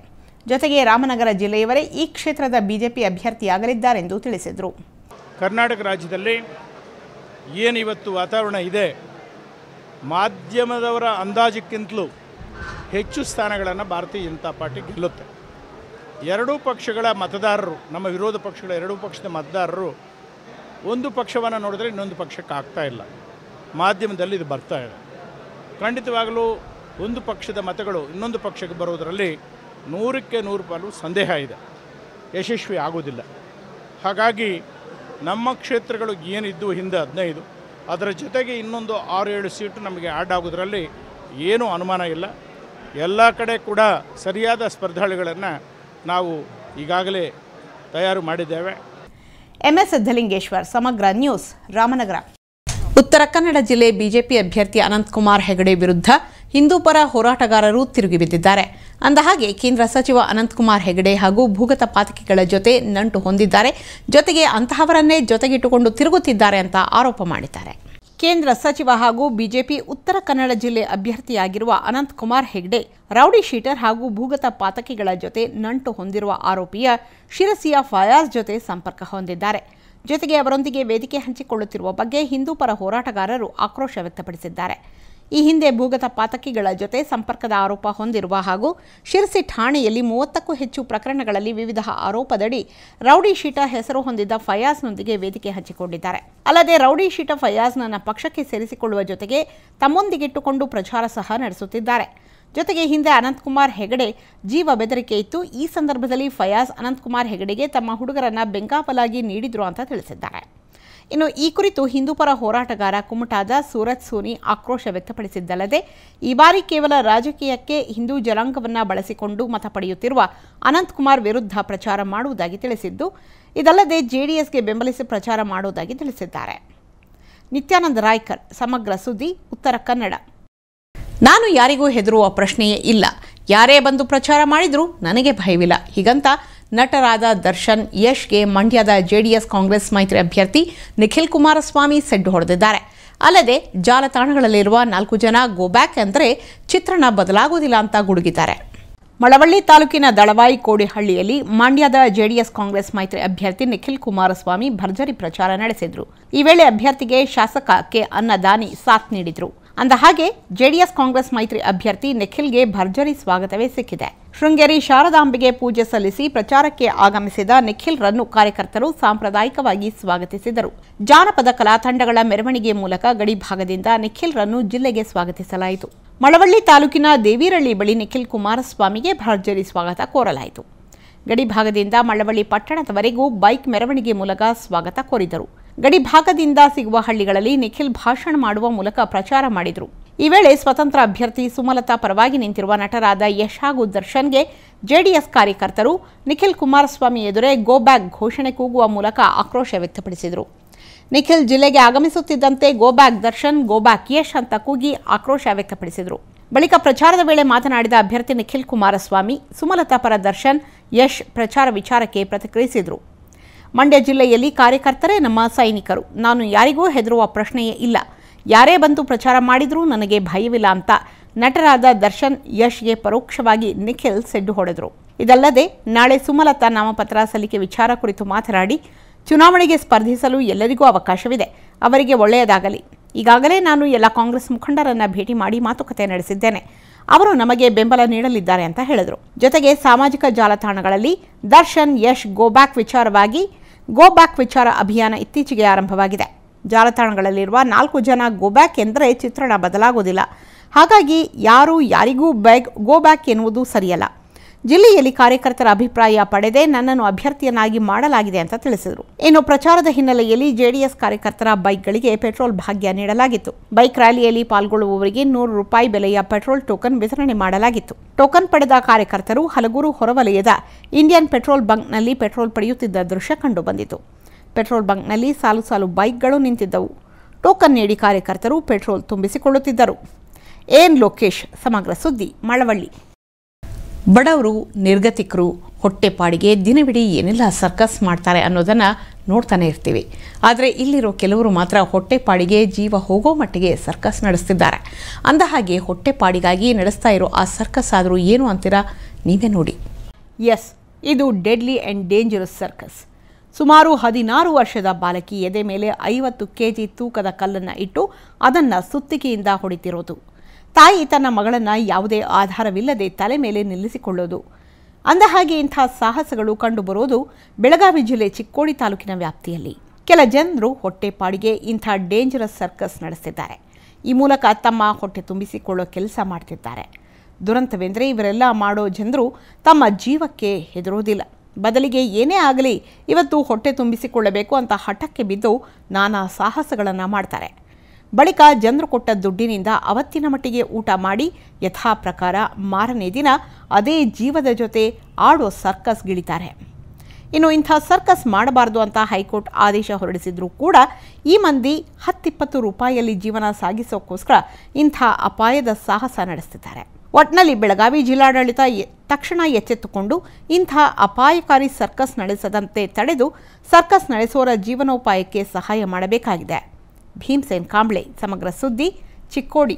ಜೊತೆಗೆ ರಾಮನಗರ ಜಿಲ್ಲೆಯವರೇ ಈ ಕ್ಷೇತ್ರದ ಬಿಜೆಪಿ ಅಭ್ಯರ್ಥಿಯಾಗಲಿದ್ದಾರೆಂದು ತಿಳಿಸಿದರು. ಕರ್ನಾಟಕ ರಾಜ್ಯದಲ್ಲಿ ಏನಿವತ್ತು ವಾತಾವರಣ ಇದೆ, ಮಾಧ್ಯಮದವರ ಅಂದಾಜಕ್ಕಿಂತಲೂ ಹೆಚ್ಚು ಸ್ಥಾನಗಳನ್ನು ಭಾರತೀಯ ಜನತಾ ಪಾರ್ಟಿ ಗೆಲ್ಲುತ್ತೆ. ಎರಡೂ ಪಕ್ಷಗಳ ಮತದಾರರು, ನಮ್ಮ ವಿರೋಧ ಪಕ್ಷಗಳ ಎರಡೂ ಪಕ್ಷದ ಮತದಾರರು ಒಂದು ಪಕ್ಷವನ್ನು ನೋಡಿದ್ರೆ ಇನ್ನೊಂದು ಪಕ್ಷಕ್ಕೆ ಆಗ್ತಾ ಇಲ್ಲ. ಮಾಧ್ಯಮದಲ್ಲಿ ಇದು ಬರ್ತಾ ಇದೆ. ಖಂಡಿತವಾಗಲೂ ಒಂದು ಪಕ್ಷದ ಮತಗಳು ಇನ್ನೊಂದು ಪಕ್ಷಕ್ಕೆ ಬರೋದರಲ್ಲಿ 100ಕ್ಕೆ 100% ಸಂದೇಹ ಇದೆ, ಯಶಸ್ವಿ ಆಗೋದಿಲ್ಲ. ಹಾಗಾಗಿ ನಮ್ಮ ಕ್ಷೇತ್ರಗಳು ಏನಿದ್ದು ಹಿಂದೆ 15, ಅದರ ಜೊತೆಗೆ ಇನ್ನೊಂದು 6-7 ಸೀಟು ನಮಗೆ ಆ್ಯಡ್ ಆಗೋದ್ರಲ್ಲಿ ಏನೂ ಅನುಮಾನ ಇಲ್ಲ. ಎಲ್ಲ ಕಡೆ ಕೂಡ ಸರಿಯಾದ ಸ್ಪರ್ಧಾಳುಗಳನ್ನು ನಾವು ಈಗಾಗಲೇ ತಯಾರು ಮಾಡಿದ್ದೇವೆ. MS ಧಲಿಂಗೇಶ್ವರ್, ಸಮಗ್ರ ನ್ಯೂಸ್, ರಾಮನಗರ. ಉತ್ತರ ಕನ್ನಡ ಜಿಲ್ಲೆ ಬಿಜೆಪಿ ಅಭ್ಯರ್ಥಿ ಅನಂತಕುಮಾರ್ ಹೆಗಡೆ ವಿರುದ್ಧ ಹಿಂದೂಪರ ಹೋರಾಟಗಾರರು ತಿರುಗಿಬಿದ್ದಿದ್ದಾರೆ. ಅಂದಹಾಗೆ ಕೇಂದ್ರ ಸಚಿವ ಅನಂತಕುಮಾರ್ ಹೆಗಡೆ ಹಾಗೂ ಭೂಗತ ಪಾತಕಿಗಳ ಜೊತೆ ನಂಟು ಹೊಂದಿದ್ದಾರೆ. ಜೊತೆಗೆ ಅಂತಹವರನ್ನೇ ಜೊತೆಗಿಟ್ಟುಕೊಂಡು ತಿರುಗುತ್ತಿದ್ದಾರೆ ಅಂತ ಆರೋಪ ಮಾಡಿದ್ದಾರೆ. ಕೇಂದ್ರ ಸಚಿವ ಹಾಗೂ ಬಿಜೆಪಿ ಉತ್ತರ ಕನ್ನಡ ಜಿಲ್ಲೆ ಅಭ್ಯರ್ಥಿಯಾಗಿರುವ ಅನಂತಕುಮಾರ್ ಹೆಗಡೆ ರೌಡಿ ಶೀಟರ್ ಹಾಗೂ ಭೂಗತ ಪಾತಕಿಗಳ ಜೊತೆ ನಂಟು ಹೊಂದಿರುವ ಆರೋಪಿಯ ಶಿರಸಿಯ ಫಯಾಜ್ ಜೊತೆ ಸಂಪರ್ಕ ಹೊಂದಿದ್ದಾರೆ. ಜೊತೆಗೆ ಅವರೊಂದಿಗೆ ವೇದಿಕೆ ಹಂಚಿಕೊಳ್ಳುತ್ತಿರುವ ಬಗ್ಗೆ ಹಿಂದೂಪರ ಹೋರಾಟಗಾರರು ಆಕ್ರೋಶ ವ್ಯಕ್ತಪಡಿಸಿದ್ದಾರೆ. ಈ ಹಿಂದೆ ಭೂಗತ ಪಾತಕಿಗಳ ಜೊತೆ ಸಂಪರ್ಕದ ಆರೋಪ ಹೊಂದಿರುವ ಹಾಗೂ ಶಿರಸಿ ಠಾಣೆಯಲ್ಲಿ 30ಕ್ಕೂ ಹೆಚ್ಚು ಪ್ರಕರಣಗಳಲ್ಲಿ ವಿವಿಧ ಆರೋಪದಡಿ ರೌಡಿ ಶೀಟರ್ ಹೆಸರು ಹೊಂದಿದ್ದ ಫಯಾಜ್ನೊಂದಿಗೆ ವೇದಿಕೆ ಹಂಚಿಕೊಂಡಿದ್ದಾರೆ. ಅಲ್ಲದೆ ರೌಡಿ ಶೀಟರ್ ಫಯಾಜ್ನನ್ನ ಪಕ್ಷಕ್ಕೆ ಸೇರಿಸಿಕೊಳ್ಳುವ ಜೊತೆಗೆ ತಮ್ಮೊಂದಿಗಿಟ್ಟುಕೊಂಡು ಪ್ರಚಾರ ಸಹ ನಡೆಸುತ್ತಿದ್ದಾರೆ. ಜೊತೆಗೆ ಹಿಂದೆ ಅನಂತಕುಮಾರ್ ಹೆಗಡೆ ಜೀವ ಬೆದರಿಕೆ ಇತ್ತು. ಈ ಸಂದರ್ಭದಲ್ಲಿ ಫಯಾಜ್ ಅನಂತಕುಮಾರ್ ಹೆಗಡೆಗೆ ತಮ್ಮ ಹುಡುಗರನ್ನ ಬೆಂಗಾವಲಾಗಿ ನೀಡಿದ್ರು ಅಂತ ತಿಳಿಸಿದ್ದಾರೆ. ಇನ್ನು ಈ ಕುರಿತು ಹಿಂದೂಪರ ಹೋರಾಟಗಾರ ಕುಮಟಾದ ಸೂರಜ್ ಸೋನಿ ಆಕ್ರೋಶ ವ್ಯಕ್ತಪಡಿಸಿದ್ದಲ್ಲದೆ, ಈ ಬಾರಿ ಕೇವಲ ರಾಜಕೀಯಕ್ಕೆ ಹಿಂದೂ ಜನಾಂಗವನ್ನು ಬಳಸಿಕೊಂಡು ಮತ ಪಡೆಯುತ್ತಿರುವ ಅನಂತಕುಮಾರ್ ವಿರುದ್ಧ ಪ್ರಚಾರ ಮಾಡುವುದಾಗಿ ತಿಳಿಸಿದ್ದು, ಇದಲ್ಲದೆ JDSಗೆ ಬೆಂಬಲಿಸಿ ಪ್ರಚಾರ ಮಾಡುವುದಾಗಿ ತಿಳಿಸಿದ್ದಾರೆ. ನಿತ್ಯಾನಂದ ರಾಯ್ಕರ್, ಸಮಗ್ರ ಸುದ್ದಿ, ಉತ್ತರ ಕನ್ನಡ. ನಾನು ಯಾರಿಗೂ ಹೆದರುವ ಪ್ರಶ್ನೆಯೇ ಇಲ್ಲ. ಯಾರೇ ಬಂದು ಪ್ರಚಾರ ಮಾಡಿದರೂ ನನಗೆ ಭಯವಿಲ್ಲ. ಹೀಗಂತ ನಟರಾದ ದರ್ಶನ್, ಯಶ್ಗೆ ಮಂಡ್ಯದ JDS ಕಾಂಗ್ರೆಸ್ ಮೈತ್ರಿ ಅಭ್ಯರ್ಥಿ ನಿಖಿಲ್ ಕುಮಾರಸ್ವಾಮಿ ಸೆಡ್ಡು ಹೊಡೆದಿದ್ದಾರೆ. ಅಲ್ಲದೆ ಜಾಲತಾಣಗಳಲ್ಲಿರುವ 4 ಜನ ಗೋ ಬ್ಯಾಕ್ ಅಂದರೆ ಚಿತ್ರಣ ಬದಲಾಗುವುದಿಲ್ಲ ಅಂತ ಗುಡುಗಿದ್ದಾರೆ. ಮಳವಳ್ಳಿ ತಾಲೂಕಿನ ದಳವಾಯಿ ಕೋಡಿಹಳ್ಳಿಯಲ್ಲಿ ಮಂಡ್ಯದ JDS ಕಾಂಗ್ರೆಸ್ ಮೈತ್ರಿ ಅಭ್ಯರ್ಥಿ ನಿಖಿಲ್ ಕುಮಾರಸ್ವಾಮಿ ಭರ್ಜರಿ ಪ್ರಚಾರ ನಡೆಸಿದರು. ಈ ವೇಳೆ ಅಭ್ಯರ್ಥಿಗೆ ಶಾಸಕ ಕೆ ಅನ್ನದಾನಿ ಸಾಥ್ ನೀಡಿದರು. ಅಂದಹಾಗೆ JDS ಕಾಂಗ್ರೆಸ್ ಮೈತ್ರಿ ಅಭ್ಯರ್ಥಿ ನಿಖಿಲ್ಗೆ ಭರ್ಜರಿ ಸ್ವಾಗತವೇ ಸಿಕ್ಕಿದೆ. ಶೃಂಗೇರಿ ಶಾರದಾಂಬೆಗೆ ಪೂಜೆ ಸಲ್ಲಿಸಿ ಪ್ರಚಾರಕ್ಕೆ ಆಗಮಿಸಿದ ನಿಖಿಲ್ರನ್ನು ಕಾರ್ಯಕರ್ತರು ಸಾಂಪ್ರದಾಯಿಕವಾಗಿ ಸ್ವಾಗತಿಸಿದರು. ಜಾನಪದ ಕಲಾ ತಂಡಗಳ ಮೆರವಣಿಗೆ ಮೂಲಕ ಗಡಿಭಾಗದಿಂದ ನಿಖಿಲ್ರನ್ನು ಜಿಲ್ಲೆಗೆ ಸ್ವಾಗತಿಸಲಾಯಿತು. ಮಳವಳ್ಳಿ ತಾಲೂಕಿನ ದೇವಿರಳ್ಳಿ ಬಳಿ ನಿಖಿಲ್ ಕುಮಾರಸ್ವಾಮಿಗೆ ಭರ್ಜರಿ ಸ್ವಾಗತ ಕೋರಲಾಯಿತು. ಗಡಿಭಾಗದಿಂದ ಮಳವಳ್ಳಿ ಪಟ್ಟಣದವರೆಗೂ ಬೈಕ್ ಮೆರವಣಿಗೆ ಮೂಲಕ ಸ್ವಾಗತ ಕೋರಿದರು. ಗಡಿಭಾಗದಿಂದ ಸಿಗುವ ಹಳ್ಳಿಗಳಲ್ಲಿ ನಿಖಿಲ್ ಭಾಷಣ ಮಾಡುವ ಮೂಲಕ ಪ್ರಚಾರ ಮಾಡಿದರು. ಈ ವೇಳೆ ಸ್ವತಂತ್ರ ಅಭ್ಯರ್ಥಿ ಸುಮಲತಾ ಪರವಾಗಿ ನಿಂತಿರುವ ನಟರಾದ ಯಶ್ ಹಾಗೂ ದರ್ಶನ್ಗೆ ಜೆಡಿಎಸ್ ಕಾರ್ಯಕರ್ತರು ನಿಖಿಲ್ ಕುಮಾರಸ್ವಾಮಿ ಎದುರೇ ಗೋ ಬ್ಯಾಕ್ ಘೋಷಣೆ ಕೂಗುವ ಮೂಲಕ ಆಕ್ರೋಶ ವ್ಯಕ್ತಪಡಿಸಿದರು. ನಿಖಿಲ್ ಜಿಲ್ಲೆಗೆ ಆಗಮಿಸುತ್ತಿದ್ದಂತೆ go back Darshan, go back Yash ಅಂತ ಕೂಗಿ ಆಕ್ರೋಶ ವ್ಯಕ್ತಪಡಿಸಿದರು. ಬಳಿಕ ಪ್ರಚಾರದ ವೇಳೆ ಮಾತನಾಡಿದ ಅಭ್ಯರ್ಥಿ ನಿಖಿಲ್ ಕುಮಾರಸ್ವಾಮಿ, ಸುಮಲತಾ ಪರ ದರ್ಶನ್, ಯಶ್ ಪ್ರಚಾರ ವಿಚಾರಕ್ಕೆ ಪ್ರತಿಕ್ರಿಯಿಸಿದರು. ಮಂಡ್ಯ ಜಿಲ್ಲೆಯಲ್ಲಿ ಕಾರ್ಯಕರ್ತರೇ ನಮ್ಮ ಸೈನಿಕರು. ನಾನು ಯಾರಿಗೂ ಹೆದರುವ ಪ್ರಶ್ನೆಯೇ ಇಲ್ಲ. ಯಾರೇ ಬಂದು ಪ್ರಚಾರ ಮಾಡಿದರೂ ನನಗೆ ಭಯವಿಲ್ಲ ಅಂತ ನಟರಾದ ದರ್ಶನ್, ಯಶ್ಗೆ ಪರೋಕ್ಷವಾಗಿ ನಿಖಿಲ್ ಸೆಡ್ಡು ಹೊಡೆದರು. ಇದಲ್ಲದೆ ನಾಳೆ ಸುಮಲತಾ ನಾಮಪತ್ರ ಸಲ್ಲಿಕೆ ವಿಚಾರ ಕುರಿತು ಮಾತನಾಡಿ, ಚುನಾವಣೆಗೆ ಸ್ಪರ್ಧಿಸಲು ಎಲ್ಲರಿಗೂ ಅವಕಾಶವಿದೆ. ಅವರಿಗೆ ಒಳ್ಳೆಯದಾಗಲಿ. ಈಗಾಗಲೇ ನಾನು ಎಲ್ಲ ಕಾಂಗ್ರೆಸ್ ಮುಖಂಡರನ್ನ ಭೇಟಿ ಮಾಡಿ ಮಾತುಕತೆ ನಡೆಸಿದ್ದೇನೆ. ಅವರು ನಮಗೆ ಬೆಂಬಲ ನೀಡಲಿದ್ದಾರೆ ಅಂತ ಹೇಳಿದರು. ಜೊತೆಗೆ ಸಾಮಾಜಿಕ ಜಾಲತಾಣಗಳಲ್ಲಿ ದರ್ಶನ್, ಯಶ್ ಗೋ ಬ್ಯಾಕ್ ವಿಚಾರ ಅಭಿಯಾನ ಇತ್ತೀಚೆಗೆ ಆರಂಭವಾಗಿದೆ. ಜಾಲತಾಣಗಳಲ್ಲಿರುವ 4 ಜನ ಗೋ ಬ್ಯಾಕ್ ಎಂದರೆ ಚಿತ್ರಣ ಬದಲಾಗುವುದಿಲ್ಲ. ಹಾಗಾಗಿ ಯಾರಿಗೂ ಗೋ ಬ್ಯಾಕ್ ಎನ್ನುವುದು ಸರಿಯಲ್ಲ. ಜಿಲ್ಲೆಯಲ್ಲಿ ಕಾರ್ಯಕರ್ತರ ಅಭಿಪ್ರಾಯ ಪಡೆದೇ ನನ್ನನ್ನು ಅಭ್ಯರ್ಥಿಯನ್ನಾಗಿ ಮಾಡಲಾಗಿದೆ ಅಂತ ತಿಳಿಸಿದರು. ಇನ್ನು ಪ್ರಚಾರದ ಹಿನ್ನೆಲೆಯಲ್ಲಿ ಜೆಡಿಎಸ್ ಕಾರ್ಯಕರ್ತರ ಬೈಕ್ಗಳಿಗೆ ಪೆಟ್ರೋಲ್ ಭಾಗ್ಯ ನೀಡಲಾಗಿತ್ತು. ಬೈಕ್ ರ್ಯಾಲಿಯಲ್ಲಿ ಪಾಲ್ಗೊಳ್ಳುವವರಿಗೆ ₹100 ಬೆಲೆಯ ಪೆಟ್ರೋಲ್ ಟೋಕನ್ ವಿತರಣೆ ಮಾಡಲಾಗಿತ್ತು. ಟೋಕನ್ ಪಡೆದ ಕಾರ್ಯಕರ್ತರು ಹಲಗೂರು ಹೊರವಲಯದ ಇಂಡಿಯನ್ ಪೆಟ್ರೋಲ್ ಬಂಕ್ನಲ್ಲಿ ಪೆಟ್ರೋಲ್ ಪಡೆಯುತ್ತಿದ್ದ ದೃಶ್ಯ ಕಂಡುಬಂದಿತು. ಪೆಟ್ರೋಲ್ ಬಂಕ್ನಲ್ಲಿ ಸಾಲು ಬೈಕ್ಗಳು ನಿಂತಿದ್ದವು. ಟೋಕನ್ ನೀಡಿ ಕಾರ್ಯಕರ್ತರು ಪೆಟ್ರೋಲ್ ತುಂಬಿಸಿಕೊಳ್ಳುತ್ತಿದ್ದರು. ಲೋಕೇಶ್, ಸಮಗ್ರ ಸುದ್ದಿ, ಮಳವಳ್ಳಿ. ಬಡವರು, ನಿರ್ಗತಿಕರು ಹೊಟ್ಟೆಪಾಡಿಗೆ ದಿನವಿಡೀ ಏನೆಲ್ಲ ಸರ್ಕಸ್ ಮಾಡ್ತಾರೆ ಅನ್ನೋದನ್ನು ನೋಡ್ತಾನೆ ಇರ್ತೀವಿ. ಆದರೆ ಇಲ್ಲಿರೋ ಕೆಲವರು ಮಾತ್ರ ಹೊಟ್ಟೆಪಾಡಿಗೆ ಜೀವ ಹೋಗೋ ಮಟ್ಟಿಗೆ ಸರ್ಕಸ್ ನಡೆಸ್ತಿದ್ದಾರೆ. ಅಂದಹಾಗೆ ಹೊಟ್ಟೆಪಾಡಿಗಾಗಿ ನಡೆಸ್ತಾ ಇರೋ ಆ ಸರ್ಕಸ್ ಆದರೂ ಏನು ಅಂತೀರಾ? ನೀವೇ ನೋಡಿ. ಎಸ್, ಇದು ಡೆಡ್ಲಿ ಆ್ಯಂಡ್ ಡೇಂಜರಸ್ ಸರ್ಕಸ್. ಸುಮಾರು 16 ವರ್ಷದ ಬಾಲಕಿ ಎದೆ ಮೇಲೆ 50 kg ತೂಕದ ಕಲ್ಲನ್ನು ಇಟ್ಟು ಅದನ್ನು ಸುತ್ತಿಗೆಯಿಂದ ಹೊಡಿತಿರೋದು. ತಾಯಿ ತನ್ನ ಮಗಳನ್ನು ಯಾವುದೇ ಆಧಾರವಿಲ್ಲದೆ ತಲೆ ಮೇಲೆ ನಿಲ್ಲಿಸಿಕೊಳ್ಳೋದು. ಅಂದಹಾಗೆ ಇಂಥ ಸಾಹಸಗಳು ಕಂಡುಬರೋದು ಬೆಳಗಾವಿ ಜಿಲ್ಲೆ ಚಿಕ್ಕೋಡಿ ತಾಲೂಕಿನ ವ್ಯಾಪ್ತಿಯಲ್ಲಿ. ಕೆಲ ಜನರು ಹೊಟ್ಟೆಪಾಡಿಗೆ ಇಂಥ ಡೇಂಜರಸ್ ಸರ್ಕಸ್ ನಡೆಸ್ತಿದ್ದಾರೆ. ಈ ಮೂಲಕ ತಮ್ಮ ಹೊಟ್ಟೆ ತುಂಬಿಸಿಕೊಳ್ಳೋ ಕೆಲಸ ಮಾಡ್ತಿದ್ದಾರೆ. ದುರಂತವೆಂದರೆ ಇವರೆಲ್ಲ ಮಾಡೋ ಜನರು ತಮ್ಮ ಜೀವಕ್ಕೆ ಹೆದರೋದಿಲ್ಲ. ಬದಲಿಗೆ ಏನೇ ಆಗಲಿ ಇವತ್ತು ಹೊಟ್ಟೆ ತುಂಬಿಸಿಕೊಳ್ಳಬೇಕು ಅಂತ ಹಠಕ್ಕೆ ಬಿದ್ದು ನಾನಾ ಸಾಹಸಗಳನ್ನು ಮಾಡ್ತಾರೆ. ಬಳಿಕ ಜನರು ಕೊಟ್ಟ ದುಡ್ಡಿನಿಂದ ಅವತ್ತಿನ ಮಟ್ಟಿಗೆ ಊಟ ಮಾಡಿ ಯಥಾ ಪ್ರಕಾರ ಮಾರನೇ ದಿನ ಅದೇ ಜೀವದ ಜೊತೆ ಆಡೋ ಸರ್ಕಸ್ಗಿಳಿತಾರೆ. ಇನ್ನು ಇಂಥ ಸರ್ಕಸ್ ಮಾಡಬಾರ್ದು ಅಂತ ಹೈಕೋರ್ಟ್ ಆದೇಶ ಹೊರಡಿಸಿದ್ರೂ ಕೂಡ ಈ ಮಂದಿ ₹10-20 ಜೀವನ ಸಾಗಿಸೋಕ್ಕೋಸ್ಕರ ಇಂಥ ಅಪಾಯದ ಸಾಹಸ ನಡೆಸ್ತಿದ್ದಾರೆ. ಒಟ್ನಲ್ಲಿ ಬೆಳಗಾವಿ ಜಿಲ್ಲಾಡಳಿತ ತಕ್ಷಣ ಎಚ್ಚೆತ್ತುಕೊಂಡು ಇಂಥ ಅಪಾಯಕಾರಿ ಸರ್ಕಸ್ ನಡೆಸದಂತೆ ತಡೆದು ಸರ್ಕಸ್ ನಡೆಸೋರ ಜೀವನೋಪಾಯಕ್ಕೆ ಸಹಾಯ ಮಾಡಬೇಕಾಗಿದೆ. ಭೀಮಸೇನ್ ಕಾಂಬ್ಳೆ, ಸಮಗ್ರ ಸುದ್ದಿ, ಚಿಕ್ಕೋಡಿ.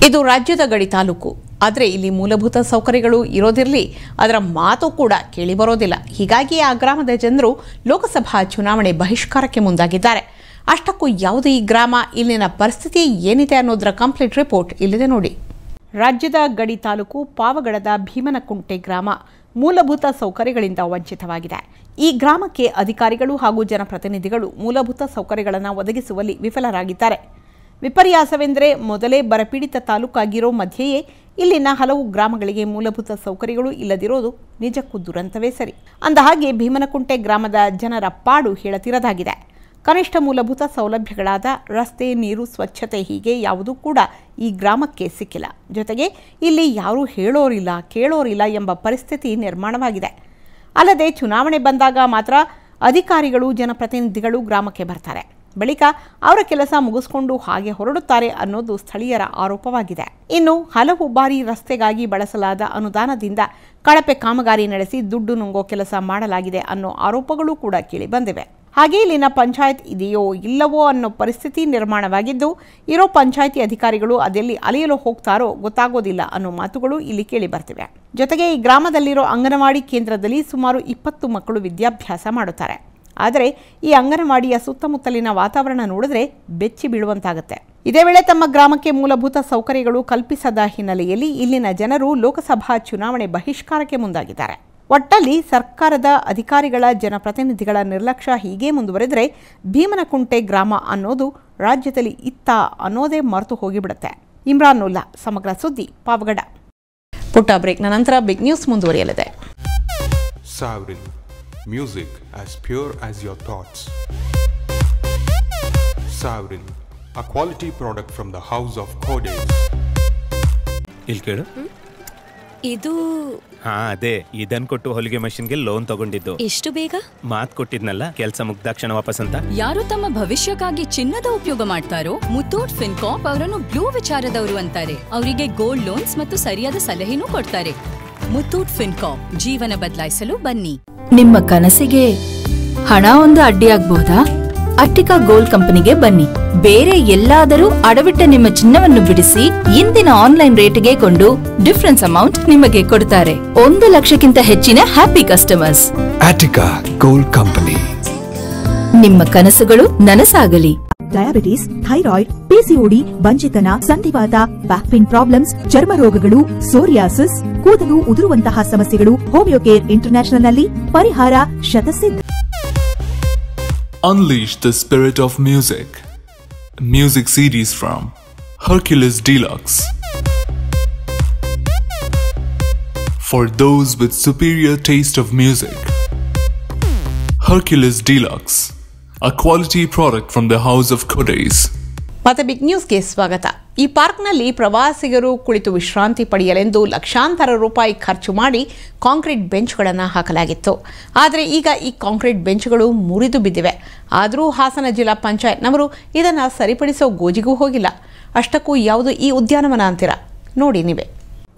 ಇದು ರಾಜ್ಯದ ಗಡಿ ತಾಲೂಕು. ಆದರೆ ಇಲ್ಲಿ ಮೂಲಭೂತ ಸೌಕರ್ಯಗಳು ಇರೋದಿರಲಿ, ಅದರ ಮಾತು ಕೂಡ ಕೇಳಿಬರೋದಿಲ್ಲ. ಹೀಗಾಗಿ ಆ ಗ್ರಾಮದ ಜನರು ಲೋಕಸಭಾ ಚುನಾವಣೆ ಬಹಿಷ್ಕಾರಕ್ಕೆ ಮುಂದಾಗಿದ್ದಾರೆ. ಅಷ್ಟಕ್ಕೂ ಯಾವುದು ಈ ಗ್ರಾಮ, ಇಲ್ಲಿನ ಪರಿಸ್ಥಿತಿ ಏನಿದೆ ಅನ್ನೋದರ ಕಂಪ್ಲೀಟ್ ರಿಪೋರ್ಟ್ ಇಲ್ಲಿದೆ ನೋಡಿ. ರಾಜ್ಯದ ಗಡಿ ತಾಲೂಕು ಪಾವಗಡದ ಭೀಮನಕುಂಟೆ ಗ್ರಾಮ ಮೂಲಭೂತ ಸೌಕರ್ಯಗಳಿಂದ ವಂಚಿತವಾಗಿದೆ. ಈ ಗ್ರಾಮಕ್ಕೆ ಅಧಿಕಾರಿಗಳು ಹಾಗೂ ಜನಪ್ರತಿನಿಧಿಗಳು ಮೂಲಭೂತ ಸೌಕರ್ಯಗಳನ್ನು ಒದಗಿಸುವಲ್ಲಿ ವಿಫಲರಾಗಿದ್ದಾರೆ. ವಿಪರ್ಯಾಸವೆಂದರೆ ಮೊದಲೇ ಬರಪೀಡಿತ ತಾಲೂಕಾಗಿರೋ ಮಧ್ಯೆಯೇ ಇಲ್ಲಿನ ಹಲವು ಗ್ರಾಮಗಳಿಗೆ ಮೂಲಭೂತ ಸೌಕರ್ಯಗಳು ಇಲ್ಲದಿರೋದು ನಿಜಕ್ಕೂ ದುರಂತವೇ ಸರಿ. ಅಂದಹಾಗೆ ಭೀಮನಕುಂಟೆ ಗ್ರಾಮದ ಜನರ ಪಾಡು ಹೇಳತಿರದಾಗಿದೆ. ಕನಿಷ್ಠ ಮೂಲಭೂತ ಸೌಲಭ್ಯಗಳಾದ ರಸ್ತೆ, ನೀರು, ಸ್ವಚ್ಛತೆ ಹೀಗೆ ಯಾವುದೂ ಕೂಡ ಈ ಗ್ರಾಮಕ್ಕೆ ಸಿಕ್ಕಿಲ್ಲ. ಜೊತೆಗೆ ಇಲ್ಲಿ ಯಾರೂ ಹೇಳೋರಿಲ್ಲ, ಕೇಳೋರಿಲ್ಲ ಎಂಬ ಪರಿಸ್ಥಿತಿ ನಿರ್ಮಾಣವಾಗಿದೆ. ಅಲ್ಲದೆ ಚುನಾವಣೆ ಬಂದಾಗ ಮಾತ್ರ ಅಧಿಕಾರಿಗಳು, ಜನಪ್ರತಿನಿಧಿಗಳು ಗ್ರಾಮಕ್ಕೆ ಬರ್ತಾರೆ. ಬಳಿಕ ಅವರ ಕೆಲಸ ಮುಗಿಸ್ಕೊಂಡು ಹಾಗೆ ಹೊರಡುತ್ತಾರೆ ಅನ್ನೋದು ಸ್ಥಳೀಯರ ಆರೋಪವಾಗಿದೆ. ಇನ್ನು ಹಲವು ಬಾರಿ ರಸ್ತೆಗಾಗಿ ಬಳಸಲಾದ ಅನುದಾನದಿಂದ ಕಳಪೆ ಕಾಮಗಾರಿ ನಡೆಸಿ ದುಡ್ಡು ನುಂಗೋ ಕೆಲಸ ಮಾಡಲಾಗಿದೆ ಅನ್ನೋ ಆರೋಪಗಳು ಕೂಡ ಕೇಳಿ ಬಂದಿವೆ. ಹಾಗೆ ಇಲ್ಲಿನ ಪಂಚಾಯತ್ ಇದೆಯೋ ಇಲ್ಲವೋ ಅನ್ನೋ ಪರಿಸ್ಥಿತಿ ನಿರ್ಮಾಣವಾಗಿದ್ದು, ಇರೋ ಪಂಚಾಯಿತಿ ಅಧಿಕಾರಿಗಳು ಅದೆಲ್ಲಿ ಅಲೆಯಲು ಹೋಗ್ತಾರೋ ಗೊತ್ತಾಗೋದಿಲ್ಲ ಅನ್ನೋ ಮಾತುಗಳು ಇಲ್ಲಿ ಕೇಳಿ ಬರ್ತಿವೆ. ಜೊತೆಗೆ ಈ ಗ್ರಾಮದಲ್ಲಿರೋ ಅಂಗನವಾಡಿ ಕೇಂದ್ರದಲ್ಲಿ ಸುಮಾರು 20 ಮಕ್ಕಳು ವಿದ್ಯಾಭ್ಯಾಸ ಮಾಡುತ್ತಾರೆ. ಆದರೆ ಈ ಅಂಗನವಾಡಿಯ ಸುತ್ತಮುತ್ತಲಿನ ವಾತಾವರಣ ನೋಡಿದ್ರೆ ಬೆಚ್ಚಿ ಬೀಳುವಂತಾಗುತ್ತೆ. ಇದೇ ವೇಳೆ ತಮ್ಮ ಗ್ರಾಮಕ್ಕೆ ಮೂಲಭೂತ ಸೌಕರ್ಯಗಳು ಕಲ್ಪಿಸದ ಹಿನ್ನೆಲೆಯಲ್ಲಿ ಇಲ್ಲಿನ ಜನರು ಲೋಕಸಭಾ ಚುನಾವಣೆ ಬಹಿಷ್ಕಾರಕ್ಕೆ ಮುಂದಾಗಿದ್ದಾರೆ. ಒಟ್ಟಲ್ಲಿ ಸರ್ಕಾರದ ಅಧಿಕಾರಿಗಳ, ಜನಪ್ರತಿನಿಧಿಗಳ ನಿರ್ಲಕ್ಷ್ಯ ಹೀಗೆ ಮುಂದುವರೆದರೆ ಭೀಮನಕುಂಟೆ ಗ್ರಾಮ ಅನ್ನೋದು ರಾಜ್ಯದಲ್ಲಿ ಇತ್ತ ಅನ್ನೋದೇ ಮರೆತು ಹೋಗಿಬಿಡುತ್ತೆ. ಇಮ್ರಾನ್ ಉಲ್ಲಾ, ಸಮಗ್ರ ಸುದ್ದಿ, ಪಾವಗಡ. ಪುಟ್ಟ ಬ್ರೇಕ್ನ ನಂತರ ಬಿಗ್ ನ್ಯೂಸ್ ಮುಂದುವರಿಯಲಿದೆ. Savrin, music as pure as your thoughts. Savrin, a quality product from the house of Codes. ಇಲ್ಲಿ ಕೇಳು. ಇದು ಅದೇ ಇದನ್ ಕೊಟ್ಟು ಹೊಲಿಗೆ ಮಷಿನ್ಗೆ ಲೋನ್ ತಗೊಂಡಿದ್ದು. ಎಷ್ಟು ಬೇಗ? ಮಾತ್ ಕೊಟ್ಟಿದ್ನಲ್ಲ, ಕೆಲಸ ಮುಗ್ದಾಕ್ಷಣ ವಾಪಸ್ ಅಂತ. ಯಾರು ತಮ್ಮ ಭವಿಷ್ಯಕ್ಕಾಗಿ ಚಿನ್ನದ ಉಪಯೋಗ ಮಾಡ್ತಾರೋ ಮುತ್ತೂಟ್ ಫಿನ್ಕಾರ್ಪ್ ಅವರನ್ನು ಬ್ಲೂ ವಿಚಾರದವರು ಅಂತಾರೆ. ಅವರಿಗೆ ಗೋಲ್ಡ್ ಲೋನ್ಸ್ ಮತ್ತು ಸರಿಯಾದ ಸಲಹೆನೂ ಕೊಡ್ತಾರೆ. ಮುತ್ತೂಟ್ ಫಿನ್ಕಾರ್ಪ್, ಜೀವನ ಬದಲಾಯಿಸಲು ಬನ್ನಿ. ನಿಮ್ಮ ಕನಸಿಗೆ ಹಣ ಒಂದು ಅಡ್ಡಿಯಾಗಬಹುದಾ? ಅಟ್ಟಿಕಾ ಗೋಲ್ಡ್ ಕಂಪನಿಗೆ ಬನ್ನಿ. ಬೇರೆ ಎಲ್ಲಾದರೂ ಅಡವಿಟ್ಟ ನಿಮ್ಮ ಚಿನ್ನವನ್ನು ಬಿಡಿಸಿ ಇಂದಿನ ಆನ್ಲೈನ್ ರೇಟ್ಗೆ ಕೊಂಡು ಡಿಫರೆನ್ಸ್ ಅಮೌಂಟ್ ನಿಮಗೆ ಕೊಡ್ತಾರೆ. 1 ಲಕ್ಷಕ್ಕಿಂತ ಹೆಚ್ಚಿನ happy customers. Attica gold company. ನಿಮ್ಮ ಕನಸುಗಳು ನನಸಾಗಲಿ. ಡಯಾಬಿಟಿಸ್, ಥೈರಾಯ್ಡ್, ಪಿಸಿಒಡಿ, ಬಂಜಿತನ, ಸಂಧಿವಾತ, ಬ್ಯಾಕ್ ಪೇನ್ ಪ್ರಾಬ್ಲಮ್ಸ್, ಚರ್ಮ ರೋಗಗಳು, ಸೋರಿಯಾಸಿಸ್, ಕೂದಲು ಉದುರುವಂತಹ ಸಮಸ್ಯೆಗಳು ಹೋಮಿಯೋಕೇರ್ ಇಂಟರ್ನ್ಯಾಷನಲ್ ನಲ್ಲಿ ಪರಿಹಾರ ಶತಸಿದ್ಧ. Unleash the spirit of music. Music series from Hercules Deluxe. For those with superior taste of music. Hercules Deluxe, a quality product from the house of Codes. ಮತ್ತೆ big ನ್ಯೂಸ್ಗೆ ಸ್ವಾಗತ. ಈ ಪಾರ್ಕ್ನಲ್ಲಿ ಪ್ರವಾಸಿಗರು ಕುಳಿತು ವಿಶ್ರಾಂತಿ ಪಡೆಯಲೆಂದು ಲಕ್ಷಾಂತರ ರೂಪಾಯಿ ಖರ್ಚು ಮಾಡಿ ಕಾಂಕ್ರೀಟ್ ಬೆಂಚ್ಗಳನ್ನು ಹಾಕಲಾಗಿತ್ತು. ಆದರೆ ಈಗ ಈ ಕಾಂಕ್ರೀಟ್ ಬೆಂಚ್ಗಳು ಮುರಿದು ಬಿದ್ದಿವೆ. ಆದರೂ ಹಾಸನ ಜಿಲ್ಲಾ ಪಂಚಾಯತ್ನವರು ಇದನ್ನು ಸರಿಪಡಿಸೋ ಗೋಜಿಗೂ ಹೋಗಿಲ್ಲ. ಅಷ್ಟಕ್ಕೂ ಯಾವುದು ಈ ಉದ್ಯಾನವನ ಅಂತೀರಾ? ನೋಡಿ ನೀವೇ.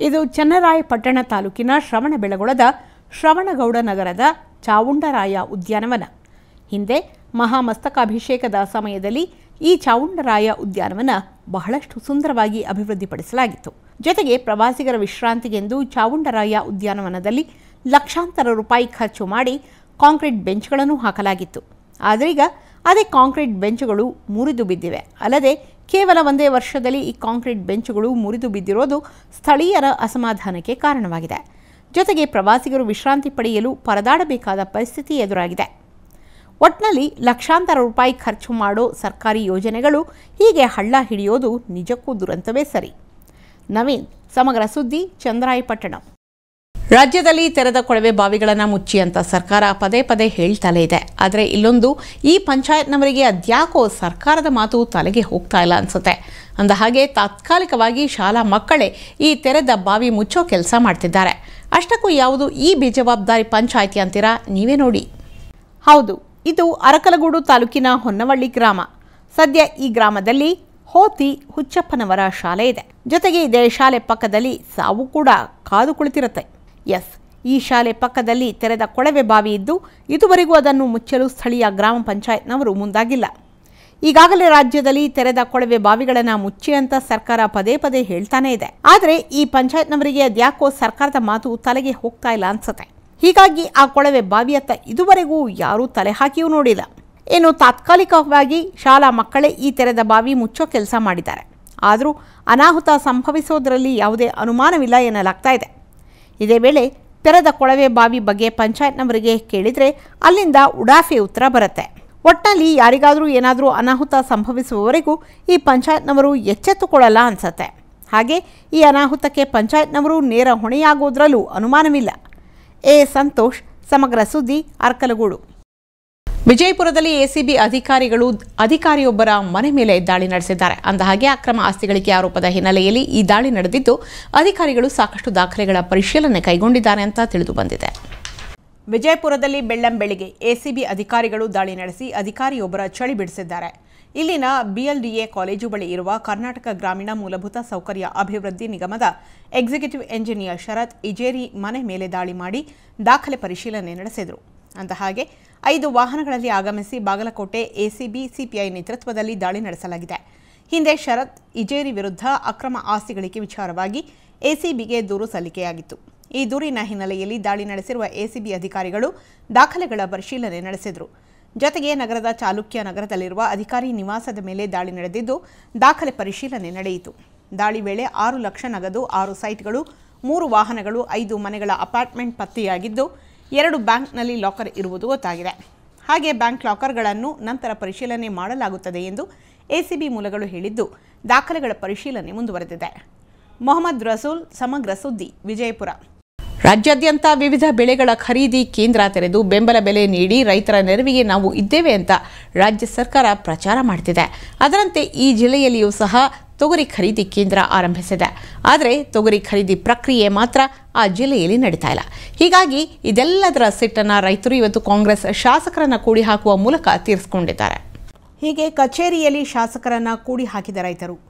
ಇದು ಚನ್ನರಾಯಪಟ್ಟಣ ತಾಲೂಕಿನ ಶ್ರವಣಬೆಳಗೊಳದ ಶ್ರವಣಗೌಡ ನಗರದ ಚಾವುಂಡರಾಯ ಉದ್ಯಾನವನ. ಹಿಂದೆ ಮಹಾಮಸ್ತಕಾಭಿಷೇಕದ ಸಮಯದಲ್ಲಿ ಈ ಚಾವುಂಡರಾಯ ಉದ್ಯಾನವನ ಬಹಳಷ್ಟು ಸುಂದರವಾಗಿ ಅಭಿವೃದ್ಧಿಪಡಿಸಲಾಗಿತ್ತು. ಜೊತೆಗೆ ಪ್ರವಾಸಿಗರ ವಿಶ್ರಾಂತಿಗೆಂದು ಚಾವುಂಡರಾಯ ಉದ್ಯಾನವನದಲ್ಲಿ ಲಕ್ಷಾಂತರ ರೂಪಾಯಿ ಖರ್ಚು ಮಾಡಿ ಕಾಂಕ್ರೀಟ್ ಬೆಂಚ್ಗಳನ್ನು ಹಾಕಲಾಗಿತ್ತು. ಆದರೀಗ ಅದೇ ಕಾಂಕ್ರೀಟ್ ಬೆಂಚ್ಗಳು ಮುರಿದು ಬಿದ್ದಿವೆ. ಅಲ್ಲದೆ ಕೇವಲ ಒಂದೇ ವರ್ಷದಲ್ಲಿ ಈ ಕಾಂಕ್ರೀಟ್ ಬೆಂಚ್ಗಳು ಮುರಿದು ಬಿದ್ದಿರೋದು ಸ್ಥಳೀಯರ ಅಸಮಾಧಾನಕ್ಕೆ ಕಾರಣವಾಗಿದೆ. ಜೊತೆಗೆ ಪ್ರವಾಸಿಗರು ವಿಶ್ರಾಂತಿ ಪಡೆಯಲು ಪರದಾಡಬೇಕಾದ ಪರಿಸ್ಥಿತಿ ಎದುರಾಗಿದೆ. ಒಟ್ನಲ್ಲಿ ಲಕ್ಷಾಂತರ ರೂಪಾಯಿ ಖರ್ಚು ಮಾಡೋ ಸರ್ಕಾರಿ ಯೋಜನೆಗಳು ಹೀಗೆ ಹಳ್ಳ ಹಿಡಿಯೋದು ನಿಜಕ್ಕೂ ದುರಂತವೇ ಸರಿ. ನವೀನ್, ಸಮಗ್ರ ಸುದ್ದಿ, ಚಂದ್ರಾಯಪಟ್ಟಣ. ರಾಜ್ಯದಲ್ಲಿ ತೆರೆದ ಕೊಳವೆ ಬಾವಿಗಳನ್ನು ಮುಚ್ಚಿ ಅಂತ ಸರ್ಕಾರ ಪದೇ ಪದೇ ಹೇಳ್ತಲೇ ಇದೆ. ಆದರೆ ಇಲ್ಲೊಂದು ಈ ಪಂಚಾಯತ್ನವರಿಗೆ ಅದ್ಯಾಕೋ ಸರ್ಕಾರದ ಮಾತು ತಲೆಗೆ ಹೋಗ್ತಾ ಇಲ್ಲ ಅನ್ಸುತ್ತೆ. ಅಂದ ಹಾಗೆ ತಾತ್ಕಾಲಿಕವಾಗಿ ಶಾಲಾ ಮಕ್ಕಳೇ ಈ ತೆರೆದ ಬಾವಿ ಮುಚ್ಚೋ ಕೆಲಸ ಮಾಡ್ತಿದ್ದಾರೆ. ಅಷ್ಟಕ್ಕೂ ಯಾವುದು ಈ ಬೇಜವಾಬ್ದಾರಿ ಪಂಚಾಯಿತಿ ಅಂತೀರಾ? ನೀವೇ ನೋಡಿ. ಹೌದು, ಇದು ಅರಕಲಗೂಡು ತಾಲೂಕಿನ ಹೊನ್ನವಳ್ಳಿ ಗ್ರಾಮ. ಸದ್ಯ ಈ ಗ್ರಾಮದಲ್ಲಿ ಹೋತಿ ಹುಚ್ಚಪ್ಪನವರ ಶಾಲೆ ಇದೆ. ಜೊತೆಗೆ ಇದೇ ಶಾಲೆ ಪಕ್ಕದಲ್ಲಿ ಸಾವು ಕೂಡ ಕಾದು ಕುಳಿತಿರುತ್ತೆ. ಈ ಶಾಲೆ ಪಕ್ಕದಲ್ಲಿ ತೆರೆದ ಕೊಳವೆ ಬಾವಿ ಇದ್ದು ಇದುವರೆಗೂ ಅದನ್ನು ಮುಚ್ಚಲು ಸ್ಥಳೀಯ ಗ್ರಾಮ ಪಂಚಾಯತ್ನವರು ಮುಂದಾಗಿಲ್ಲ. ಈಗಾಗಲೇ ರಾಜ್ಯದಲ್ಲಿ ತೆರೆದ ಕೊಳವೆ ಬಾವಿಗಳನ್ನು ಮುಚ್ಚಿ ಅಂತ ಸರ್ಕಾರ ಪದೇ ಪದೇ ಹೇಳ್ತಾನೆ ಇದೆ. ಆದರೆ ಈ ಪಂಚಾಯತ್ನವರಿಗೆ ಅದ್ಯಾಕೋ ಸರ್ಕಾರದ ಮಾತು ತಲೆಗೆ ಹೋಗ್ತಾ ಇಲ್ಲ ಅನ್ಸುತ್ತೆ. ಹೀಗಾಗಿ ಆ ಕೊಳವೆ ಬಾವಿಯತ್ತ ಇದುವರೆಗೂ ಯಾರೂ ತಲೆ ಹಾಕಿಯೂ ನೋಡಿಲ್ಲ. ಏನು ತಾತ್ಕಾಲಿಕವಾಗಿ ಶಾಲಾ ಮಕ್ಕಳೇ ಈ ತೆರೆದ ಬಾವಿ ಮುಚ್ಚೋ ಕೆಲಸ ಮಾಡಿದ್ದಾರೆ. ಆದರೂ ಅನಾಹುತ ಸಂಭವಿಸೋದರಲ್ಲಿ ಯಾವುದೇ ಅನುಮಾನವಿಲ್ಲ ಎನ್ನಲಾಗ್ತಾ ಇದೆ. ಇದೇ ವೇಳೆ ತೆರೆದ ಕೊಳವೆ ಬಾವಿ ಬಗ್ಗೆ ಪಂಚಾಯತ್ನವರಿಗೆ ಕೇಳಿದರೆ ಅಲ್ಲಿಂದ ಉಡಾಫೆ ಉತ್ತರ ಬರುತ್ತೆ. ಒಟ್ಟಿನಲ್ಲಿ ಯಾರಿಗಾದರೂ ಏನಾದರೂ ಅನಾಹುತ ಸಂಭವಿಸುವವರೆಗೂ ಈ ಪಂಚಾಯತ್ನವರು ಎಚ್ಚೆತ್ತುಕೊಳ್ಳಲ್ಲ ಅನ್ಸತ್ತೆ. ಹಾಗೆ ಈ ಅನಾಹುತಕ್ಕೆ ಪಂಚಾಯತ್ನವರು ನೇರ ಹೊಣೆಯಾಗೋದ್ರಲ್ಲೂ ಅನುಮಾನವಿಲ್ಲ. ಸಂತೋಷ್, ಸಮಗ್ರ ಸುದ್ದಿ, ಅರಕಲಗೂಡು. ವಿಜಯಪುರದಲ್ಲಿ ಎಸಿಬಿ ಅಧಿಕಾರಿಯೊಬ್ಬರ ಮನೆ ಮೇಲೆ ದಾಳಿ ನಡೆಸಿದ್ದಾರೆ. ಅಂದಹಾಗೆ ಅಕ್ರಮ ಆಸ್ತಿ ಗಳಿಕೆ ಆರೋಪದ ಹಿನ್ನೆಲೆಯಲ್ಲಿ ಈ ದಾಳಿ ನಡೆದಿದ್ದು ಅಧಿಕಾರಿಗಳು ಸಾಕಷ್ಟು ದಾಖಲೆಗಳ ಪರಿಶೀಲನೆ ಕೈಗೊಂಡಿದ್ದಾರೆ ಅಂತ ತಿಳಿದು ಬಂದಿದೆ. ವಿಜಯಪುರದಲ್ಲಿ ಬೆಳ್ಳಂಬೆಳಿಗ್ಗೆ ಎಸಿಬಿ ಅಧಿಕಾರಿಗಳು ದಾಳಿ ನಡೆಸಿ ಅಧಿಕಾರಿಯೊಬ್ಬರ ಚಳಿ ಬಿಡಿಸಿದ್ದಾರೆ. ಇಲ್ಲಿನ ಬಿಎಲ್ಡಿಎ ಕಾಲೇಜು ಬಳಿ ಇರುವ ಕರ್ನಾಟಕ ಗ್ರಾಮೀಣ ಮೂಲಭೂತ ಸೌಕರ್ಯ ಅಭಿವೃದ್ಧಿ ನಿಗಮದ ಎಕ್ಸಿಕ್ಯೂಟಿವ್ ಎಂಜಿನಿಯರ್ ಶರತ್ ಇಜೇರಿ ಮನೆ ಮೇಲೆ ದಾಳಿ ಮಾಡಿ ದಾಖಲೆ ಪರಿಶೀಲನೆ ನಡೆಸಿದರು. ಅಂದಹಾಗೆ 5 ವಾಹನಗಳಲ್ಲಿ ಆಗಮಿಸಿ ಬಾಗಲಕೋಟೆ ಎಸಿಬಿ ಸಿಪಿಐ ನೇತೃತ್ವದಲ್ಲಿ ದಾಳಿ ನಡೆಸಲಾಗಿದೆ. ಹಿಂದೆ ಶರತ್ ಇಜೇರಿ ವಿರುದ್ಧ ಅಕ್ರಮ ಆಸ್ತಿ ಗಳಿಕೆ ವಿಚಾರವಾಗಿ ಎಸಿಬಿಗೆ ದೂರು ಸಲ್ಲಿಕೆಯಾಗಿತ್ತು. ಈ ದೂರಿನ ಹಿನ್ನೆಲೆಯಲ್ಲಿ ದಾಳಿ ನಡೆಸಿರುವ ಎಸಿಬಿ ಅಧಿಕಾರಿಗಳು ದಾಖಲೆಗಳ ಪರಿಶೀಲನೆ ನಡೆಸಿದರು. ಜೊತೆಗೆ ನಗರದ ಚಾಲುಕ್ಯ ನಗರದಲ್ಲಿರುವ ಅಧಿಕಾರಿ ನಿವಾಸದ ಮೇಲೆ ದಾಳಿ ನಡೆದಿದ್ದು ದಾಖಲೆ ಪರಿಶೀಲನೆ ನಡೆಯಿತು. ದಾಳಿ ವೇಳೆ 6 ಲಕ್ಷ ನಗದು, 6 ಸೈಟ್ಗಳು, 3 ವಾಹನಗಳು, 5 ಮನೆಗಳ ಅಪಾರ್ಟ್ಮೆಂಟ್ ಪತ್ತೆಯಾಗಿದ್ದು 2 ಬ್ಯಾಂಕ್ನಲ್ಲಿ ಲಾಕರ್ ಇರುವುದು ಗೊತ್ತಾಗಿದೆ. ಹಾಗೆ ಬ್ಯಾಂಕ್ ಲಾಕರ್ಗಳನ್ನು ನಂತರ ಪರಿಶೀಲನೆ ಮಾಡಲಾಗುತ್ತದೆ ಎಂದು ಎಸಿಬಿ ಮೂಲಗಳು ಹೇಳಿದ್ದು ದಾಖಲೆಗಳ ಪರಿಶೀಲನೆ ಮುಂದುವರೆದಿದೆ. ಮೊಹಮ್ಮದ್ ರಸೂಲ್, ಸಮಗ್ರ ಸುದ್ದಿ, ವಿಜಯಪುರ. ರಾಜ್ಯಾದ್ಯಂತ ವಿವಿಧ ಬೆಳೆಗಳ ಖರೀದಿ ಕೇಂದ್ರ ತೆರೆದು ಬೆಂಬಲ ಬೆಲೆ ನೀಡಿ ರೈತರ ನೆರವಿಗೆ ನಾವು ಇದ್ದೇವೆ ಅಂತ ರಾಜ್ಯ ಸರ್ಕಾರ ಪ್ರಚಾರ ಮಾಡುತ್ತಿದೆ. ಅದರಂತೆ ಈ ಜಿಲ್ಲೆಯಲ್ಲಿಯೂ ಸಹ ತೊಗರಿ ಖರೀದಿ ಕೇಂದ್ರ ಆರಂಭಿಸಿದೆ. ಆದರೆ ತೊಗರಿ ಖರೀದಿ ಪ್ರಕ್ರಿಯೆ ಮಾತ್ರ ಆ ಜಿಲ್ಲೆಯಲ್ಲಿ ನಡೀತಾ ಇಲ್ಲ. ಹೀಗಾಗಿ ಇದೆಲ್ಲದರ ಸಿಟ್ಟನ್ನು ರೈತರು ಇವತ್ತು ಕಾಂಗ್ರೆಸ್ ಶಾಸಕರನ್ನು ಕೂಡಿ ಹಾಕುವ ಮೂಲಕ ತೀರಿಸಿಕೊಂಡಿದ್ದಾರೆ. ಹೀಗೆ ಕಚೇರಿಯಲ್ಲಿ ಶಾಸಕರನ್ನು ಕೂಡಿ ಹಾಕಿದ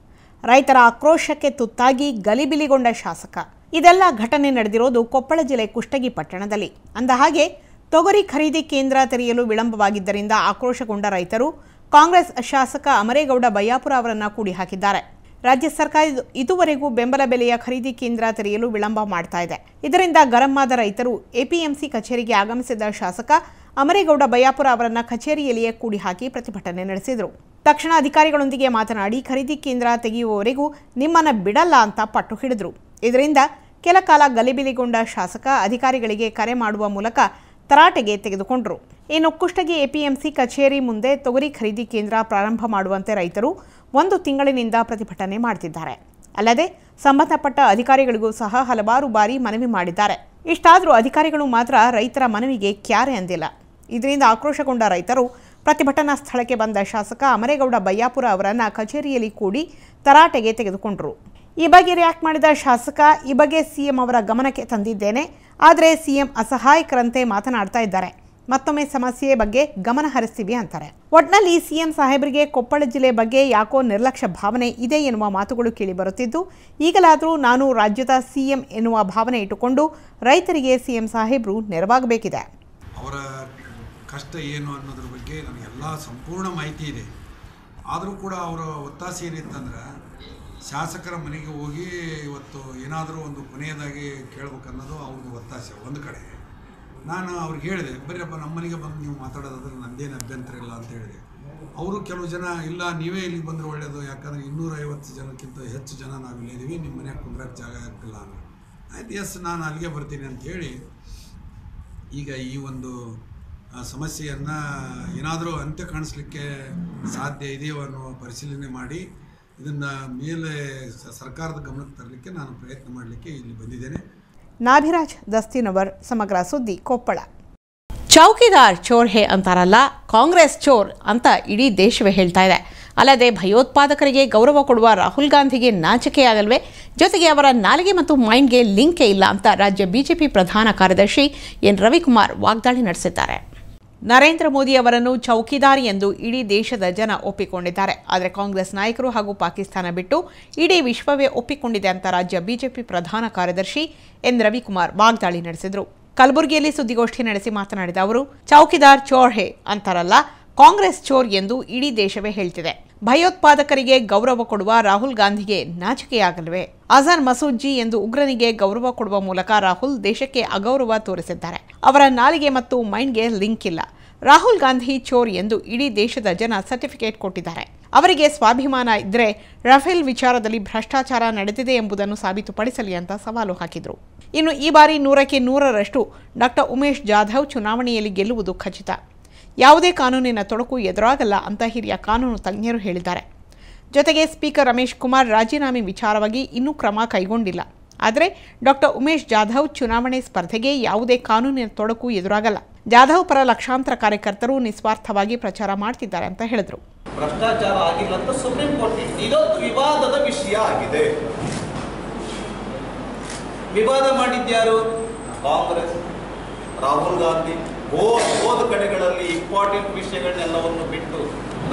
ರೈತರ ಆಕ್ರೋಶಕ್ಕೆ ತುತ್ತಾಗಿ ಗಲಿಬಿಲಿಗೊಂಡ ಶಾಸಕ. ಇದೆಲ್ಲ ಘಟನೆ ನಡೆದಿರೋದು ಕೊಪ್ಪಳ ಜಿಲ್ಲೆ ಕುಷ್ಟಗಿ ಪಟ್ಟಣದಲ್ಲಿ. ಅಂದಹಾಗೆ ತೊಗರಿ ಖರೀದಿ ಕೇಂದ್ರ ತೆರೆಯಲು ವಿಳಂಬವಾಗಿದ್ದರಿಂದ ಆಕ್ರೋಶಗೊಂಡ ರೈತರು ಕಾಂಗ್ರೆಸ್ ಶಾಸಕ ಅಮರೇಗೌಡ ಬಯ್ಯಾಪುರ ಅವರನ್ನು ಕೂಡಿ ಹಾಕಿದ್ದಾರೆ. ರಾಜ್ಯ ಸರ್ಕಾರ ಇದುವರೆಗೂ ಬೆಂಬಲ ಬೆಲೆಯ ಖರೀದಿ ಕೇಂದ್ರ ತೆರೆಯಲು ವಿಳಂಬ ಮಾಡ್ತಾ ಇದೆ. ಇದರಿಂದ ಗರಂ ಆದ ರೈತರು ಎಪಿಎಂಸಿ ಕಚೇರಿಗೆ ಆಗಮಿಸಿದ ಶಾಸಕ ಅಮರೇಗೌಡ ಬಯ್ಯಾಪುರ ಅವರನ್ನು ಕಚೇರಿಯಲ್ಲಿಯೇ ಕೂಡಿ ಹಾಕಿ ಪ್ರತಿಭಟನೆ ನಡೆಸಿದರು. ತಕ್ಷಣ ಅಧಿಕಾರಿಗಳೊಂದಿಗೆ ಮಾತನಾಡಿ ಖರೀದಿ ಕೇಂದ್ರ ತೆಗೆಯುವವರೆಗೂ ನಿಮ್ಮನ್ನು ಬಿಡಲ್ಲ ಅಂತ ಪಟ್ಟು ಹಿಡಿದರು. ಇದರಿಂದ ಕೆಲ ಕಾಲ ಗಲಿಬಿಲಿಗೊಂಡ ಶಾಸಕ ಅಧಿಕಾರಿಗಳಿಗೆ ಕರೆ ಮಾಡುವ ಮೂಲಕ ತರಾಟೆಗೆ ತೆಗೆದುಕೊಂಡರು. ಇನ್ನು ಕುಷ್ಟಗಿ ಎಪಿಎಂಸಿ ಕಚೇರಿ ಮುಂದೆ ತೊಗರಿ ಖರೀದಿ ಕೇಂದ್ರ ಪ್ರಾರಂಭ ಮಾಡುವಂತೆ ರೈತರು 1 ತಿಂಗಳಿನಿಂದ ಪ್ರತಿಭಟನೆ ಮಾಡುತ್ತಿದ್ದಾರೆ. ಅಲ್ಲದೆ ಸಂಬಂಧಪಟ್ಟ ಅಧಿಕಾರಿಗಳಿಗೂ ಸಹ ಹಲವಾರು ಬಾರಿ ಮನವಿ ಮಾಡಿದ್ದಾರೆ. ಇಷ್ಟಾದರೂ ಅಧಿಕಾರಿಗಳು ಮಾತ್ರ ರೈತರ ಮನವಿಗೆ ಕ್ಯಾರೆ ಅಂದಿಲ್ಲ. ಇದರಿಂದ ಆಕ್ರೋಶಗೊಂಡ ರೈತರು ಪ್ರತಿಭಟನಾ ಸ್ಥಳಕ್ಕೆ ಬಂದ ಶಾಸಕ ಅಮರೇಗೌಡ ಬಯ್ಯಾಪುರ ಅವರನ್ನು ಕಚೇರಿಯಲ್ಲಿ ಕೂಡಿ ತರಾಟೆಗೆ ತೆಗೆದುಕೊಂಡರು. ಈ ಬಗ್ಗೆ ರಿಯಾಕ್ಟ್ ಮಾಡಿದ ಶಾಸಕ, ಈ ಬಗ್ಗೆ ಸಿಎಂ ಅವರ ಗಮನಕ್ಕೆ ತಂದಿದ್ದೇನೆ, ಆದರೆ ಸಿಎಂ ಅಸಹಾಯಕರಂತೆ ಮಾತನಾಡ್ತಾ ಇದ್ದಾರೆ. ಮತ್ತೊಮ್ಮೆ ಸಮಸ್ಯೆ ಬಗ್ಗೆ ಗಮನ ಹರಿಸ್ತೀವಿ ಅಂತಾರೆ. ಒಟ್ನಲ್ಲಿ ಸಿಎಂ ಸಾಹೇಬರಿಗೆ ಕೊಪ್ಪಳ ಜಿಲ್ಲೆ ಬಗ್ಗೆ ಯಾಕೋ ನಿರ್ಲಕ್ಷ್ಯ ಭಾವನೆ ಇದೆ ಎನ್ನುವ ಮಾತುಗಳು ಕೇಳಿ ಬರುತ್ತಿದ್ದು, ಈಗಲಾದರೂ ನಾನು ರಾಜ್ಯದ ಸಿಎಂ ಎನ್ನುವ ಭಾವನೆ ಇಟ್ಟುಕೊಂಡು ರೈತರಿಗೆ ಸಿಎಂ ಸಾಹೇಬರು ನೆರವಾಗಬೇಕಿದೆ. ಅವರ ಕಷ್ಟ ಏನು ಅನ್ನೋದ್ರ ಬಗ್ಗೆ ನನಗೆಲ್ಲ ಸಂಪೂರ್ಣ ಮಾಹಿತಿ ಇದೆ. ಆದರೂ ಕೂಡ ಅವರ ಒತ್ತಾಸೆ ಏನಿತ್ತಂದ್ರೆ ಶಾಸಕರ ಮನೆಗೆ ಹೋಗಿ ಇವತ್ತು ಏನಾದರೂ ಒಂದು ಕೊನೆಯದಾಗಿ ಕೇಳಬೇಕನ್ನೋದು ಅವ್ರದ್ದು ಒತ್ತಾಸೆ. ಒಂದು ಕಡೆ ನಾನು ಅವ್ರಿಗೆ ಹೇಳಿದೆ, ಬರೀಪ್ಪ ನಮ್ಮ ಮನೆಗೆ ಬಂದು ನೀವು ಮಾತಾಡೋದಾದ್ರೆ ನಂದೇನು ಅಭ್ಯಂತರ ಇಲ್ಲ ಅಂತ ಹೇಳಿದೆ. ಅವರು ಕೆಲವು ಜನ ಇಲ್ಲ ನೀವೇ ಇಲ್ಲಿಗೆ ಬಂದರೆ ಒಳ್ಳೆಯದು, ಯಾಕಂದರೆ 250 ಜನಕ್ಕಿಂತ ಹೆಚ್ಚು ಜನ ನಾವು ಇಲ್ಲಿದ್ದೀವಿ, ನಿಮ್ಮ ಮನೆಗೆ ಕುಂದ್ರಕ್ಕೆ ಜಾಗ ಆಗ್ತಿಲ್ಲ ಅನ್ನೋ. ಆಯ್ತು, ಎಸ್ ನಾನು ಅಲ್ಲಿಗೆ ಬರ್ತೀನಿ ಅಂಥೇಳಿ ಈಗ ಈ ಒಂದು ಸಮಸ್ಯೆಯನ್ನು ಏನಾದರೂ ಅಂತ್ಯ ಕಾಣಿಸ್ಲಿಕ್ಕೆ ಸಾಧ್ಯ ಇದೆಯೋ ಅನ್ನೋ ಪರಿಶೀಲನೆ ಮಾಡಿ ಇದನ್ನು ಮೇಲೆ ಸರ್ಕಾರದ ಗಮನಕ್ಕೆ ತರಲಿಕ್ಕೆ ನಾನು ಪ್ರಯತ್ನ ಮಾಡಲಿಕ್ಕೆ ಇಲ್ಲಿ ಬಂದಿದ್ದೇನೆ. ನಾಭಿರಾಜ್ ದಸ್ತಿನವರ್, ಸಮಗ್ರ ಸುದ್ದಿ, ಕೊಪ್ಪಳ. ಚೌಕಿದಾರ್ ಚೋರ್ ಹೇ ಅಂತಾರಲ್ಲ, ಕಾಂಗ್ರೆಸ್ ಚೋರ್ ಅಂತ ಇಡೀ ದೇಶವೇ ಹೇಳ್ತಾ ಇದೆ. ಅಲ್ಲದೆ ಭಯೋತ್ಪಾದಕರಿಗೆ ಗೌರವ ಕೊಡುವ ರಾಹುಲ್ ಗಾಂಧಿಗೆ ನಾಚಿಕೆಯಾಗಲ್ವೇ? ಜೊತೆಗೆ ಅವರ ನಾಲಿಗೆ ಮತ್ತು ಮೈಂಡ್ಗೆ ಲಿಂಕೇ ಇಲ್ಲ ಅಂತ ರಾಜ್ಯ ಬಿಜೆಪಿ ಪ್ರಧಾನ ಕಾರ್ಯದರ್ಶಿ ಎನ್ ರವಿಕುಮಾರ್ ವಾಗ್ದಾಳಿ ನಡೆಸಿದ್ದಾರೆ. ನರೇಂದ್ರ ಮೋದಿ ಅವರನ್ನು ಚೌಕಿದಾರ್ ಎಂದು ಇಡೀ ದೇಶದ ಜನ ಒಪ್ಪಿಕೊಂಡಿದ್ದಾರೆ. ಆದರೆ ಕಾಂಗ್ರೆಸ್ ನಾಯಕರು ಹಾಗೂ ಪಾಕಿಸ್ತಾನ ಬಿಟ್ಟು ಇಡೀ ವಿಶ್ವವೇ ಒಪ್ಪಿಕೊಂಡಿದೆ ಅಂತ ರಾಜ್ಯ ಬಿಜೆಪಿ ಪ್ರಧಾನ ಕಾರ್ಯದರ್ಶಿ ಎನ್ ರವಿಕುಮಾರ್ ವಾಗ್ದಾಳಿ ನಡೆಸಿದರು. ಕಲಬುರಗಿಯಲ್ಲಿ ಸುದ್ದಿಗೋಷ್ಠಿ ನಡೆಸಿ ಮಾತನಾಡಿದ ಅವರು, ಚೌಕಿದಾರ್ ಚೋರ್ ಹೇ ಅಂತಾರಲ್ಲ, ಕಾಂಗ್ರೆಸ್ ಚೋರ್ ಎಂದು ಇಡೀ ದೇಶವೇ ಹೇಳ್ತಿದೆ. ಭಯೋತ್ಪಾದಕರಿಗೆ ಗೌರವ ಕೊಡುವ ರಾಹುಲ್ ಗಾಂಧಿಗೆ ನಾಚಿಕೆಯಾಗಲ್ವೇ? ಅಜಾನ್ ಮಸೂದ್ ಜಿ ಎಂದು ಉಗ್ರನಿಗೆ ಗೌರವ ಕೊಡುವ ಮೂಲಕ ರಾಹುಲ್ ದೇಶಕ್ಕೆ ಅಗೌರವ ತೋರಿಸಿದ್ದಾರೆ. ಅವರ ನಾಲಿಗೆ ಮತ್ತು ಮೈಂಡ್ಗೆ ಲಿಂಕ್ ಇಲ್ಲ. ರಾಹುಲ್ ಗಾಂಧಿ ಚೋರ್ ಎಂದು ಇಡೀ ದೇಶದ ಜನ ಸರ್ಟಿಫಿಕೇಟ್ ಕೊಟ್ಟಿದ್ದಾರೆ. ಅವರಿಗೆ ಸ್ವಾಭಿಮಾನ ಇದ್ದರೆ ರಫೇಲ್ ವಿಚಾರದಲ್ಲಿ ಭ್ರಷ್ಟಾಚಾರ ನಡೆದಿದೆ ಎಂಬುದನ್ನು ಸಾಬೀತುಪಡಿಸಲಿ ಅಂತ ಸವಾಲು ಹಾಕಿದರು. ಇನ್ನು ಈ ಬಾರಿ 100ಕ್ಕೆ 100ರಷ್ಟು ಡಾಕ್ಟರ್ ಉಮೇಶ್ ಜಾಧವ್ ಚುನಾವಣೆಯಲ್ಲಿ ಗೆಲ್ಲುವುದು ಖಚಿತ. ಯಾವುದೇ ಕಾನೂನಿನ ತೊಡಕು ಎದುರಾಗಲ್ಲ ಅಂತ ಹಿರಿಯ ಕಾನೂನು ತಜ್ಞರು ಹೇಳಿದ್ದಾರೆ. ಜೊತೆಗೆ ಸ್ಪೀಕರ್ ರಮೇಶ್ ಕುಮಾರ್ ರಾಜೀನಾಮೆ ವಿಚಾರವಾಗಿ ಇನ್ನೂ ಕ್ರಮ ಕೈಗೊಂಡಿಲ್ಲ. ಆದರೆ ಡಾಕ್ಟರ್ ಉಮೇಶ್ ಜಾಧವ್ ಚುನಾವಣೆ ಸ್ಪರ್ಧೆಗೆ ಯಾವುದೇ ಕಾನೂನಿನ ತೊಡಕು ಎದುರಾಗಲ್ಲ. ಜಾಧವ್ ಪರ ಲಕ್ಷಾಂತರ ಕಾರ್ಯಕರ್ತರು ನಿಸ್ವಾರ್ಥವಾಗಿ ಪ್ರಚಾರ ಮಾಡ್ತಿದ್ದಾರೆ ಅಂತ ಹೇಳಿದರು. ಭ್ರಷ್ಟಾಚಾರ ಆಗಿಲ್ಲ ಅಂತ ಸುಪ್ರೀಂ ಕೋರ್ಟ್ ಇದೊಂದು ವಿವಾದದ ವಿಷಯ ಆಗಿದೆ. ವಿವಾದ ಮಾಡಿದ್ಯಾರು? ಕಾಂಗ್ರೆಸ್, ರಾಹುಲ್ ಗಾಂಧಿ. ಹೋದ ಕಡೆಗಳಲ್ಲಿ ಇಂಪಾರ್ಟೆಂಟ್ ವಿಷಯಗಳನ್ನೆಲ್ಲವನ್ನು ಬಿಟ್ಟು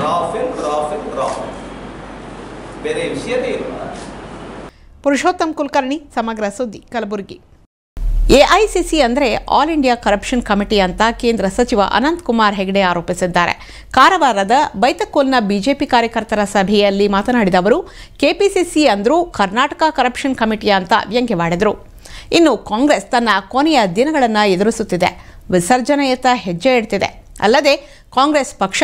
ರಾಫೆಲ್ ರಾಫೆಲ್ ರಾಫೆಲ್, ಬೇರೆ ವಿಷಯನೇ ಇಲ್ಲ. ಪುರುಷೋತ್ತಮ್ ಕುಲಕರ್ಣಿ, ಸಮಗ್ರ ಸುದ್ದಿ, ಕಲಬುರಗಿ. ಎಐಸಿಸಿ ಅಂದರೆ ಆಲ್ ಇಂಡಿಯಾ ಕರಪ್ಷನ್ ಕಮಿಟಿ ಅಂತ ಕೇಂದ್ರ ಸಚಿವ ಅನಂತ್ ಕುಮಾರ್ ಹೆಗಡೆ ಆರೋಪಿಸಿದ್ದಾರೆ. ಕಾರವಾರದ ಬೈತಕೋಲ್ನ ಬಿಜೆಪಿ ಕಾರ್ಯಕರ್ತರ ಸಭೆಯಲ್ಲಿ ಮಾತನಾಡಿದ ಅವರು, ಕೆಪಿಸಿಸಿ ಅಂದರೂ ಕರ್ನಾಟಕ ಕರಪ್ಷನ್ ಕಮಿಟಿ ಅಂತ ವ್ಯಂಗ್ಯವಾಡಿದರು. ಇನ್ನು ಕಾಂಗ್ರೆಸ್ ತನ್ನ ಕೊನೆಯ ದಿನಗಳನ್ನು ಎದುರಿಸುತ್ತಿದೆ, ವಿಸರ್ಜನೆಯತ್ತ ಹೆಜ್ಜೆ ಇಡ್ತಿದೆ. ಅಲ್ಲದೆ ಕಾಂಗ್ರೆಸ್ ಪಕ್ಷ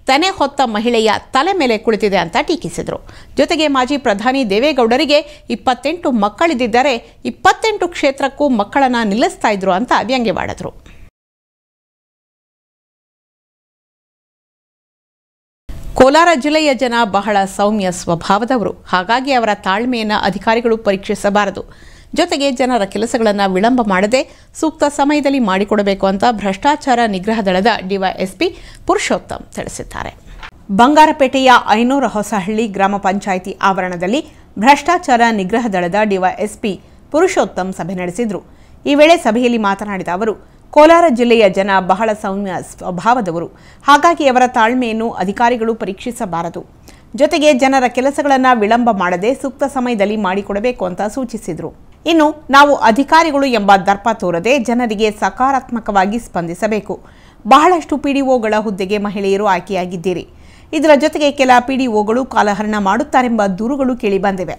ತೆನೆ ಹೊತ್ತ ಮಹಿಳೆಯ ತಲೆ ಮೇಲೆ ಕುಳಿತಿದೆ ಅಂತ ಟೀಕಿಸಿದರು. ಜೊತೆಗೆ ಮಾಜಿ ಪ್ರಧಾನಿ ದೇವೇಗೌಡರಿಗೆ 28 ಮಕ್ಕಳಿದ್ದರೆ 28 ಕ್ಷೇತ್ರಕ್ಕೂ ಮಕ್ಕಳನ್ನು ನಿಲ್ಲಿಸ್ತಾ ಇದ್ರು ಅಂತ ವ್ಯಂಗ್ಯವಾಡಿದ್ರು. ಕೋಲಾರ ಜಿಲ್ಲೆಯ ಜನ ಬಹಳ ಸೌಮ್ಯ ಸ್ವಭಾವದವರು. ಹಾಗಾಗಿ ಅವರ ತಾಳ್ಮೆಯನ್ನು ಅಧಿಕಾರಿಗಳು ಪರೀಕ್ಷಿಸಬಾರದು. ಜೊತೆಗೆ ಜನರ ಕೆಲಸಗಳನ್ನು ವಿಳಂಬ ಮಾಡದೆ ಸೂಕ್ತ ಸಮಯದಲ್ಲಿ ಮಾಡಿಕೊಡಬೇಕು ಅಂತ ಭ್ರಷ್ಟಾಚಾರ ನಿಗ್ರಹ ದಳದ ಡಿವೈಎಸ್ಪಿ ಪುರುಷೋತ್ತಮ್ ತಿಳಿಸಿದ್ದಾರೆ. ಬಂಗಾರಪೇಟೆಯ ಐನೂರ ಹೊಸಹಳ್ಳಿ ಗ್ರಾಮ ಪಂಚಾಯಿತಿ ಆವರಣದಲ್ಲಿ ಭ್ರಷ್ಟಾಚಾರ ನಿಗ್ರಹ ದಳದ ಡಿವೈಎಸ್ಪಿ ಪುರುಷೋತ್ತಮ್ ಸಭೆ ನಡೆಸಿದರು. ಈ ವೇಳೆ ಸಭೆಯಲ್ಲಿ ಮಾತನಾಡಿದ ಅವರು, ಕೋಲಾರ ಜಿಲ್ಲೆಯ ಜನ ಬಹಳ ಸೌಮ್ಯ ಸ್ವಭಾವದವರು. ಹಾಗಾಗಿ ಅವರ ತಾಳ್ಮೆಯನ್ನು ಅಧಿಕಾರಿಗಳು ಪರೀಕ್ಷಿಸಬಾರದು. ಜೊತೆಗೆ ಜನರ ಕೆಲಸಗಳನ್ನು ವಿಳಂಬ ಮಾಡದೆ ಸೂಕ್ತ ಸಮಯದಲ್ಲಿ ಮಾಡಿಕೊಡಬೇಕು ಅಂತ ಸೂಚಿಸಿದರು. ಇನ್ನು ನಾವು ಅಧಿಕಾರಿಗಳು ಎಂಬ ದರ್ಪ ತೋರದೆ ಜನರಿಗೆ ಸಕಾರಾತ್ಮಕವಾಗಿ ಸ್ಪಂದಿಸಬೇಕು. ಬಹಳಷ್ಟು ಪಿಡಿಒಗಳ ಹುದ್ದೆಗೆ ಮಹಿಳೆಯರು ಆಯ್ಕೆಯಾಗಿದ್ದೀರಿ. ಇದರ ಜೊತೆಗೆ ಕೆಲ ಪಿಡಿಒಗಳು ಕಾಲಹರಣ ಮಾಡುತ್ತಾರೆಂಬ ದೂರುಗಳು ಕೇಳಿಬಂದಿವೆ.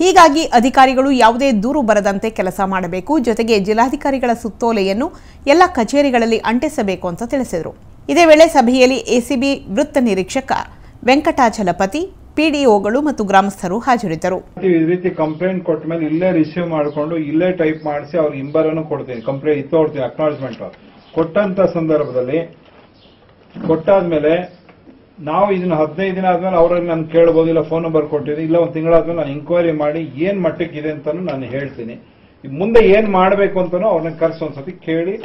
ಹೀಗಾಗಿ ಅಧಿಕಾರಿಗಳು ಯಾವುದೇ ದೂರು ಬರದಂತೆ ಕೆಲಸ ಮಾಡಬೇಕು. ಜೊತೆಗೆ ಜಿಲ್ಲಾಧಿಕಾರಿಗಳ ಸುತ್ತೋಲೆಯನ್ನು ಎಲ್ಲ ಕಚೇರಿಗಳಲ್ಲಿ ಅಂಟಿಸಬೇಕು ಅಂತ ತಿಳಿಸಿದರು. ಇದೇ ವೇಳೆ ಸಭೆಯಲ್ಲಿ ಎಸಿಬಿ ವೃತ್ತ ನಿರೀಕ್ಷಕ ವೆಂಕಟಾಚಲಪತಿ, ಪಿಡಿಒಗಳು ಮತ್ತು ಗ್ರಾಮಸ್ಥರು ಹಾಜರಿದ್ದರು. ಈ ರೀತಿ ಕಂಪ್ಲೇಂಟ್ ಕೊಟ್ಟ ಮೇಲೆ ಇಲ್ಲೇ ರಿಸೀವ್ ಮಾಡಿಕೊಂಡು ಇಲ್ಲೇ ಟೈಪ್ ಮಾಡಿಸಿ ಅವ್ರಿಗೆ ಇಂಬರನ್ನು ಕೊಡ್ತೀನಿ, ಕಂಪ್ಲೇಂಟ್ ಇತ್ತೋಡ್ತೀನಿ, ಅಕ್ನಾಲಜ್ಮೆಂಟ್ ಕೊಟ್ಟಂತ ಸಂದರ್ಭದಲ್ಲಿ ಕೊಟ್ಟಾದ್ಮೇಲೆ ನಾವು ಇದನ್ನ 15 ದಿನ ಆದ್ಮೇಲೆ ಅವ್ರಿಗೆ ನಾನು ಕೇಳಬಹುದು, ಇಲ್ಲ ಫೋನ್ ನಂಬರ್ ಕೊಟ್ಟಿದ್ದೀನಿ, ಇಲ್ಲ ಒಂದು ತಿಂಗಳಾದ್ಮೇಲೆ ನಾನು ಎಂಕ್ವೈರಿ ಮಾಡಿ ಏನ್ ಮಟ್ಟಕ್ಕಿದೆ ಅಂತಾನು ನಾನು ಹೇಳ್ತೀನಿ. ಮುಂದೆ ಏನ್ ಮಾಡಬೇಕು ಅಂತಾನು ಅವ್ರನ್ನ ಕರೆಸಿ ಒಂದ್ಸತಿ ಕೇಳಿ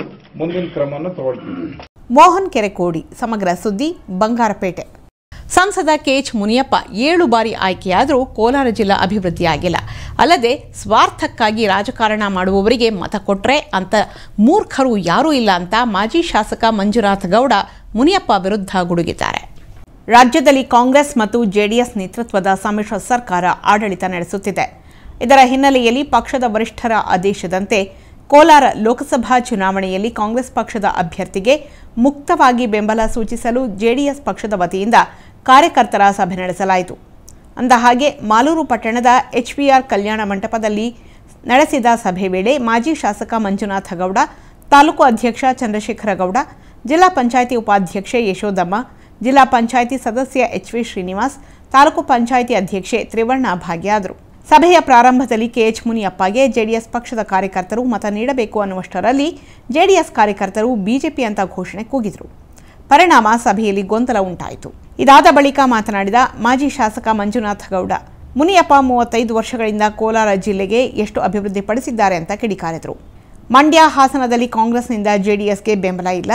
ಮುಂದಿನ ಕ್ರಮವನ್ನು ತಗೊಳ್ತೀನಿ. ಮೋಹನ್ ಕೆರೆಕೋಡಿ, ಸಮಗ್ರ ಸುದ್ದಿ, ಬಂಗಾರಪೇಟೆ. ಸಂಸದ ಕೆಎಚ್ ಮುನಿಯಪ್ಪ 7 ಬಾರಿ ಆಯ್ಕೆಯಾದರೂ ಕೋಲಾರ ಜಿಲ್ಲಾ ಅಭಿವೃದ್ಧಿಯಾಗಿಲ್ಲ. ಅಲ್ಲದೆ ಸ್ವಾರ್ಥಕ್ಕಾಗಿ ರಾಜಕಾರಣ ಮಾಡುವವರಿಗೆ ಮತ ಕೊಟ್ರೆ ಅಂತ ಮೂರ್ಖರು ಯಾರೂ ಇಲ್ಲ ಅಂತ ಮಾಜಿ ಶಾಸಕ ಮಂಜುನಾಥ ಗೌಡ ಮುನಿಯಪ್ಪ ವಿರುದ್ಧ ಗುಡುಗಿದ್ದಾರೆ. ರಾಜ್ಯದಲ್ಲಿ ಕಾಂಗ್ರೆಸ್ ಮತ್ತು ಜೆಡಿಎಸ್ ನೇತೃತ್ವದ ಸಮ್ಮಿಶ್ರ ಸರ್ಕಾರ ಆಡಳಿತ ನಡೆಸುತ್ತಿದೆ. ಇದರ ಹಿನ್ನೆಲೆಯಲ್ಲಿ ಪಕ್ಷದ ವರಿಷ್ಠರ ಆದೇಶದಂತೆ ಕೋಲಾರ ಲೋಕಸಭಾ ಚುನಾವಣೆಯಲ್ಲಿ ಕಾಂಗ್ರೆಸ್ ಪಕ್ಷದ ಅಭ್ಯರ್ಥಿಗೆ ಮುಕ್ತವಾಗಿ ಬೆಂಬಲ ಸೂಚಿಸಲು ಜೆಡಿಎಸ್ ಪಕ್ಷದ ವತಿಯಿಂದ ಕಾರ್ಯಕರ್ತರ ಸಭೆ ನಡೆಸಲಾಯಿತು. ಅಂದಹಾಗೆ ಮಾಲೂರು ಪಟ್ಟಣದ ಎಚ್ಬಿಆರ್ ಕಲ್ಯಾಣ ಮಂಟಪದಲ್ಲಿ ನಡೆಸಿದ ಸಭೆ ವೇಳೆ ಮಾಜಿ ಶಾಸಕ ಮಂಜುನಾಥ ಗೌಡ, ತಾಲೂಕು ಅಧ್ಯಕ್ಷ ಚಂದ್ರಶೇಖರ ಗೌಡ, ಜಿಲ್ಲಾ ಪಂಚಾಯಿತಿ ಉಪಾಧ್ಯಕ್ಷೆ ಯಶೋದಮ್ಮ, ಜಿಲ್ಲಾ ಪಂಚಾಯಿತಿ ಸದಸ್ಯ ಎಚ್ವಿ ಶ್ರೀನಿವಾಸ್, ತಾಲೂಕು ಪಂಚಾಯಿತಿ ಅಧ್ಯಕ್ಷೆ ತ್ರಿವರ್ಣ ಭಾಗಿಯಾದರು. ಸಭೆಯ ಪ್ರಾರಂಭದಲ್ಲಿ ಕೆಎಚ್ ಮುನಿಯಪ್ಪಗೆ ಜೆಡಿಎಸ್ ಪಕ್ಷದ ಕಾರ್ಯಕರ್ತರು ಮತ ನೀಡಬೇಕು ಅನ್ನುವಷ್ಟರಲ್ಲಿ ಜೆಡಿಎಸ್ ಕಾರ್ಯಕರ್ತರು ಬಿಜೆಪಿ ಅಂತ ಘೋಷಣೆ ಕೂಗಿದರು. ಪರಿಣಾಮ ಸಭೆಯಲ್ಲಿ ಗೊಂದಲ ಉಂಟಾಯಿತು. ಇದಾದ ಬಳಿಕ ಮಾತನಾಡಿದ ಮಾಜಿ ಶಾಸಕ ಮಂಜುನಾಥ ಗೌಡ, ಮುನಿಯಪ್ಪ 35 ವರ್ಷಗಳಿಂದ ಕೋಲಾರ ಜಿಲ್ಲೆಗೆ ಎಷ್ಟು ಅಭಿವೃದ್ಧಿಪಡಿಸಿದ್ದಾರೆ ಅಂತ ಕಿಡಿಕಾರಿದರು. ಮಂಡ್ಯ, ಹಾಸನದಲ್ಲಿ ಕಾಂಗ್ರೆಸ್ನಿಂದ ಜೆಡಿಎಸ್ಗೆ ಬೆಂಬಲ ಇಲ್ಲ.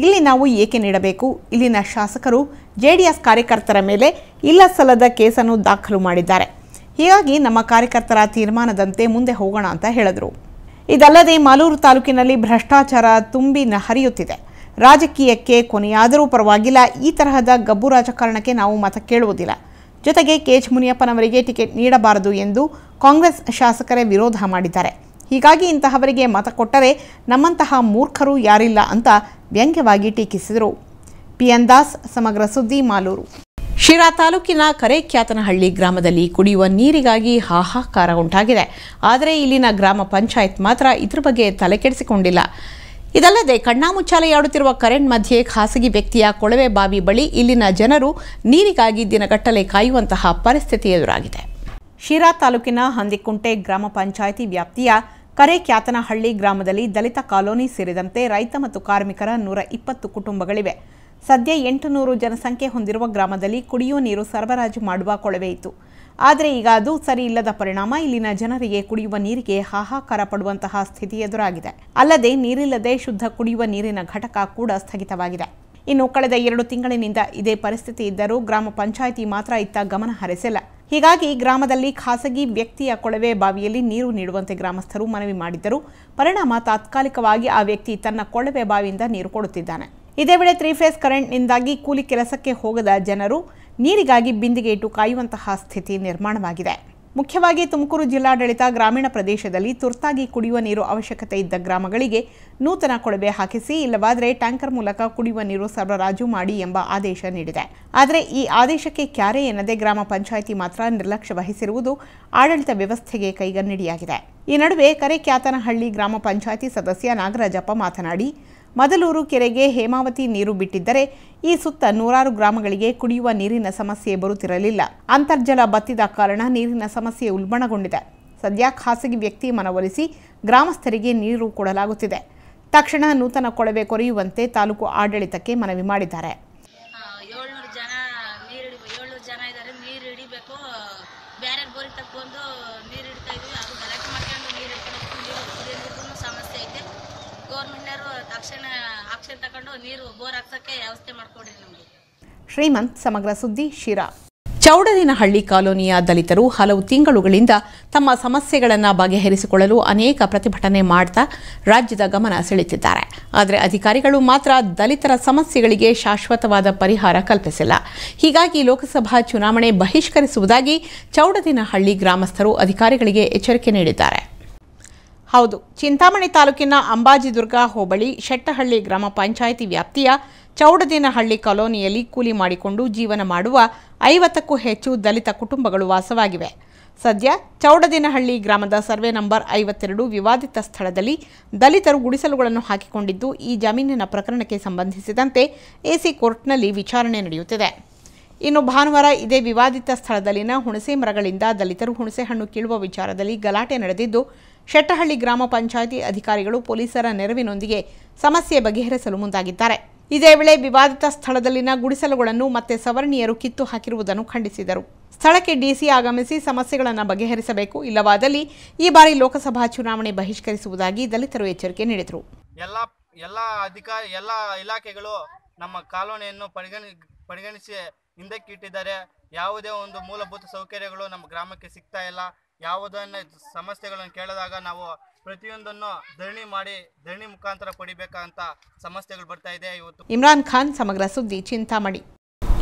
ಇಲ್ಲಿ ನಾವು ಏಕೆ ನೀಡಬೇಕು? ಇಲ್ಲಿನ ಶಾಸಕರು ಜೆಡಿಎಸ್ ಕಾರ್ಯಕರ್ತರ ಮೇಲೆ ಇಲ್ಲಸಲ್ಲದ ಕೇಸನ್ನು ದಾಖಲು ಮಾಡಿದ್ದಾರೆ. ಹೀಗಾಗಿ ನಮ್ಮ ಕಾರ್ಯಕರ್ತರ ತೀರ್ಮಾನದಂತೆ ಮುಂದೆ ಹೋಗೋಣ ಅಂತ ಹೇಳಿದರು. ಇದಲ್ಲದೆ ಮಾಲೂರು ತಾಲೂಕಿನಲ್ಲಿ ಭ್ರಷ್ಟಾಚಾರ ತುಂಬಿ ಹರಿಯುತ್ತಿದೆ. ರಾಜಕೀಯಕ್ಕೆ ಕೊನೆಯಾದರೂ ಪರವಾಗಿಲ್ಲ, ಈ ತರಹದ ಗಬ್ಬು ರಾಜಕಾರಣಕ್ಕೆ ನಾವು ಮತ ಕೇಳುವುದಿಲ್ಲ. ಜೊತೆಗೆ ಕೆಎಚ್ ಮುನಿಯಪ್ಪನವರಿಗೆ ಟಿಕೆಟ್ ನೀಡಬಾರದು ಎಂದು ಕಾಂಗ್ರೆಸ್ ಶಾಸಕರೇ ವಿರೋಧ ಮಾಡಿದ್ದಾರೆ. ಹೀಗಾಗಿ ಇಂತಹವರಿಗೆ ಮತ ಕೊಟ್ಟರೆ ನಮ್ಮಂತಹ ಮೂರ್ಖರು ಯಾರಿಲ್ಲ ಅಂತ ವ್ಯಂಗ್ಯವಾಗಿ ಟೀಕಿಸಿದರು. ಪಿಎನ್ ದಾಸ್, ಸಮಗ್ರ ಸುದ್ದಿ, ಮಾಲೂರು. ಶಿರಾ ತಾಲೂಕಿನ ಕರೇಕ್ಯಾತನಹಳ್ಳಿ ಗ್ರಾಮದಲ್ಲಿ ಕುಡಿಯುವ ನೀರಿಗಾಗಿ ಹಾಹಾಕಾರ ಉಂಟಾಗಿದೆ. ಆದರೆ ಇಲ್ಲಿನ ಗ್ರಾಮ ಪಂಚಾಯತ್ ಮಾತ್ರ ಇದ್ರ ಬಗ್ಗೆ ತಲೆಕೆಡಿಸಿಕೊಂಡಿಲ್ಲ. ಇದಲ್ಲದೆ ಕಣ್ಣಾಮುಚ್ಚಾಲೆಯಾಡುತ್ತಿರುವ ಕರೆಂಟ್ ಮಧ್ಯೆ ಖಾಸಗಿ ವ್ಯಕ್ತಿಯ ಕೊಳವೆ ಬಾವಿ ಬಳಿ ಇಲ್ಲಿನ ಜನರು ನೀರಿಗಾಗಿ ದಿನಗಟ್ಟಲೆ ಕಾಯುವಂತಹ ಪರಿಸ್ಥಿತಿ ಎದುರಾಗಿದೆ. ಶಿರಾ ತಾಲೂಕಿನ ಹಂದಿಕುಂಟೆ ಗ್ರಾಮ ಪಂಚಾಯಿತಿ ವ್ಯಾಪ್ತಿಯ ಕರೇಕ್ಯಾತನಹಳ್ಳಿ ಗ್ರಾಮದಲ್ಲಿ ದಲಿತ ಕಾಲೋನಿ ಸೇರಿದಂತೆ ರೈತ ಮತ್ತು ಕಾರ್ಮಿಕರ 120 ಕುಟುಂಬಗಳಿವೆ. ಸದ್ಯ 800 ಜನಸಂಖ್ಯೆ ಹೊಂದಿರುವ ಗ್ರಾಮದಲ್ಲಿ ಕುಡಿಯುವ ನೀರು ಸರಬರಾಜು ಮಾಡುವ ಕೊಳವೆ ಇತ್ತು. ಆದರೆ ಈಗ ಅದು ಸರಿ ಇಲ್ಲದ ಪರಿಣಾಮ ಇಲ್ಲಿನ ಜನರಿಗೆ ಕುಡಿಯುವ ನೀರಿಗೆ ಹಾಹಾಕಾರ ಪಡುವಂತಹ ಸ್ಥಿತಿ ಎದುರಾಗಿದೆ. ಅಲ್ಲದೆ ನೀರಿಲ್ಲದೆ ಶುದ್ಧ ಕುಡಿಯುವ ನೀರಿನ ಘಟಕ ಕೂಡ ಸ್ಥಗಿತವಾಗಿದೆ. ಇನ್ನು ಕಳೆದ 2 ತಿಂಗಳಿನಿಂದ ಇದೇ ಪರಿಸ್ಥಿತಿ ಇದ್ದರೂ ಗ್ರಾಮ ಪಂಚಾಯಿತಿ ಮಾತ್ರ ಇತ್ತ ಗಮನ ಹರಿಸಿಲ್ಲ. ಹೀಗಾಗಿ ಗ್ರಾಮದಲ್ಲಿ ಖಾಸಗಿ ವ್ಯಕ್ತಿಯ ಕೊಳವೆ ಬಾವಿಯಲ್ಲಿ ನೀರು ನೀಡುವಂತೆ ಗ್ರಾಮಸ್ಥರು ಮನವಿ ಮಾಡಿದ್ದರು. ಪರಿಣಾಮ ತಾತ್ಕಾಲಿಕವಾಗಿ ಆ ವ್ಯಕ್ತಿ ತನ್ನ ಕೊಳವೆ ಬಾವಿಯಿಂದ ನೀರು ಕೊಡುತ್ತಿದ್ದಾನೆ. ಇದೇ ವೇಳೆ 3 ಫೇಸ್ ಕರೆಂಟ್ನಿಂದಾಗಿ ಕೂಲಿ ಕೆಲಸಕ್ಕೆ ಹೋಗದ ಜನರು ನೀರಿಗಾಗಿ ಬಿಂದಿಗೆ ಇಟ್ಟು ಕಾಯುವಂತಹ ಸ್ಥಿತಿ ನಿರ್ಮಾಣವಾಗಿದೆ. ಮುಖ್ಯವಾಗಿ ತುಮಕೂರು ಜಿಲ್ಲಾಡಳಿತ ಗ್ರಾಮೀಣ ಪ್ರದೇಶದಲ್ಲಿ ತುರ್ತಾಗಿ ಕುಡಿಯುವ ನೀರು ಅವಶ್ಯಕತೆ ಇದ್ದ ಗ್ರಾಮಗಳಿಗೆ ನೂತನ ಕೊಳವೆ ಹಾಕಿಸಿ, ಇಲ್ಲವಾದರೆ ಟ್ಯಾಂಕರ್ ಮೂಲಕ ಕುಡಿಯುವ ನೀರು ಸರಬರಾಜು ಮಾಡಿ ಎಂಬ ಆದೇಶ ನೀಡಿದೆ. ಆದರೆ ಈ ಆದೇಶಕ್ಕೆ ಕ್ಯಾರೆ ಎನ್ನದೆ ಗ್ರಾಮ ಪಂಚಾಯಿತಿ ಮಾತ್ರ ನಿರ್ಲಕ್ಷ್ಯ ವಹಿಸಿರುವುದು ಆಡಳಿತ ವ್ಯವಸ್ಥೆಗೆ ಕೈಗನ್ನಡಿಯಾಗಿದೆ. ಈ ನಡುವೆ ಕರೇಕ್ಯಾತನಹಳ್ಳಿ ಗ್ರಾಮ ಪಂಚಾಯಿತಿ ಸದಸ್ಯ ನಾಗರಾಜಪ್ಪ ಮಾತನಾಡಿ, ಮದಲೂರು ಕೆರೆಗೆ ಹೇಮಾವತಿ ನೀರು ಬಿಟ್ಟಿದ್ದರೆ ಈ ಸುತ್ತ 100 ಗ್ರಾಮಗಳಿಗೆ ಕುಡಿಯುವ ನೀರಿನ ಸಮಸ್ಯೆ ಬರುತ್ತಿರಲಿಲ್ಲ. ಅಂತರ್ಜಲ ಬತ್ತಿದ ಕಾರಣ ನೀರಿನ ಸಮಸ್ಯೆ ಉಲ್ಬಣಗೊಂಡಿದೆ. ಸದ್ಯ ಖಾಸಗಿ ವ್ಯಕ್ತಿ ಮನವೊಲಿಸಿ ಗ್ರಾಮಸ್ಥರಿಗೆ ನೀರು ಕೊಡಲಾಗುತ್ತಿದೆ. ತಕ್ಷಣ ನೂತನ ಕೊಳವೆ ಕೊರೆಯುವಂತೆ ತಾಲೂಕು ಆಡಳಿತಕ್ಕೆ ಮನವಿ ಮಾಡಿದ್ದಾರೆ. 700 ಜನ ಆಕ್ಷನ್ ತಗೊಂಡು ನೀರು ಬೋರ್ ಹಾಕ್ಸಕ್ಕೆ ವ್ಯವಸ್ಥೆ ಮಾಡ್ಕೊಡ್ರಿ ನಮ್ಗೆ. ಶ್ರೀಮಂತ್, ಸಮಗ್ರ ಸುದ್ದಿ, ಶಿರಾ. ಚೌಡದಿನಹಳ್ಳಿ ಕಾಲೋನಿಯ ದಲಿತರು ಹಲವು ತಿಂಗಳುಗಳಿಂದ ತಮ್ಮ ಸಮಸ್ಯೆಗಳನ್ನು ಬಗೆಹರಿಸಿಕೊಳ್ಳಲು ಅನೇಕ ಪ್ರತಿಭಟನೆ ಮಾಡ್ತಾ ರಾಜ್ಯದ ಗಮನ ಸೆಳೆಯುತ್ತಿದ್ದಾರೆ. ಆದರೆ ಅಧಿಕಾರಿಗಳು ಮಾತ್ರ ದಲಿತರ ಸಮಸ್ಯೆಗಳಿಗೆ ಶಾಶ್ವತವಾದ ಪರಿಹಾರ ಕಲ್ಪಿಸಿಲ್ಲ. ಹೀಗಾಗಿ ಲೋಕಸಭಾ ಚುನಾವಣೆ ಬಹಿಷ್ಕರಿಸುವುದಾಗಿ ಚೌಡದಿನಹಳ್ಳಿ ಗ್ರಾಮಸ್ಥರು ಅಧಿಕಾರಿಗಳಿಗೆ ಎಚ್ಚರಿಕೆ ನೀಡಿದ್ದಾರೆ. ಹೌದು, ಚಿಂತಾಮಣಿ ತಾಲೂಕಿನ ಅಂಬಾಜಿದುರ್ಗ ಹೋಬಳಿ ಶೆಟ್ಟಹಳ್ಳಿ ಗ್ರಾಮ ಪಂಚಾಯಿತಿ ವ್ಯಾಪ್ತಿಯ ಚೌಡದಿನಹಳ್ಳಿ ಕಾಲೋನಿಯಲ್ಲಿ ಕೂಲಿ ಮಾಡಿಕೊಂಡು ಜೀವನ ಮಾಡುವ 50ಕ್ಕೂ ಹೆಚ್ಚು ದಲಿತ ಕುಟುಂಬಗಳು ವಾಸವಾಗಿವೆ. ಸದ್ಯ ಚೌಡದಿನಹಳ್ಳಿ ಗ್ರಾಮದ ಸರ್ವೆ ನಂಬರ್ 52 ವಿವಾದಿತ ಸ್ಥಳದಲ್ಲಿ ದಲಿತರು ಗುಡಿಸಲುಗಳನ್ನು ಹಾಕಿಕೊಂಡಿದ್ದು, ಈ ಜಮೀನಿನ ಪ್ರಕರಣಕ್ಕೆ ಸಂಬಂಧಿಸಿದಂತೆ ಎಸಿ ಕೋರ್ಟ್ನಲ್ಲಿ ವಿಚಾರಣೆ ನಡೆಯುತ್ತಿದೆ. ಇನ್ನು ಭಾನುವಾರ ಇದೇ ವಿವಾದಿತ ಸ್ಥಳದಲ್ಲಿನ ಹುಣಸೆ ಮರಗಳಿಂದ ದಲಿತರು ಹುಣಸೆಹಣ್ಣು ಕೀಳುವ ವಿಚಾರದಲ್ಲಿ ಗಲಾಟೆ ನಡೆದಿದ್ದು, ಶೆಟ್ಟಹಳ್ಳಿ ಗ್ರಾಮ ಪಂಚಾಯಿತಿ ಅಧಿಕಾರಿಗಳು ಪೊಲೀಸರ ನೆರವಿನೊಂದಿಗೆ ಸಮಸ್ಯೆ ಬಗೆಹರಿಸಲು ಮುಂದಾಗಿದ್ದಾರೆ. ಇದೇ ವೇಳೆ ವಿವಾದಿತ ಸ್ಥಳದಲ್ಲಿನ ಗುಡಿಸಲುಗಳನ್ನು ಮತ್ತೆ ಸವರ್ಣೀಯರು ಕಿತ್ತು ಹಾಕಿರುವುದನ್ನು ಖಂಡಿಸಿದರು. ಸ್ಥಳಕ್ಕೆ ಡಿಸಿ ಆಗಮಿಸಿ ಸಮಸ್ಯೆಗಳನ್ನು ಬಗೆಹರಿಸಬೇಕು, ಇಲ್ಲವಾದಲ್ಲಿ ಈ ಬಾರಿ ಲೋಕಸಭಾ ಚುನಾವಣೆ ಬಹಿಷ್ಕರಿಸುವುದಾಗಿ ದಲಿತರು ಎಚ್ಚರಿಕೆ ನೀಡಿದರು. ಎಲ್ಲ ಇಲಾಖೆಗಳು ನಮ್ಮ ಕಾಲೋನಿಯನ್ನು ಪರಿಗಣಿಸಿ ಹಿಂದಕ್ಕಿಟ್ಟಿದ್ದಾರೆ. ಯಾವುದೇ ಒಂದು ಮೂಲಭೂತ ಸೌಕರ್ಯಗಳು ನಮ್ಮ ಗ್ರಾಮಕ್ಕೆ ಸಿಗ್ತಾ ಇಲ್ಲ. ಯಾವುದನ್ನ ಸಮಸ್ಯೆಗಳನ್ನು ಕೇಳಿದಾಗ ನಾವು ಪ್ರತಿಯೊಂದನ್ನು ಧರಣಿ ಮುಖಾಂತರ ಪಡಿಬೇಕಂತ ಸಮಸ್ಯೆಗಳು ಬರ್ತಾ ಇದೆ. ಇವತ್ತು ಇಮ್ರಾನ್ ಖಾನ್, ಸಮಗ್ರ ಸುದ್ದಿ, ಚಿಂತಾಮಣಿ.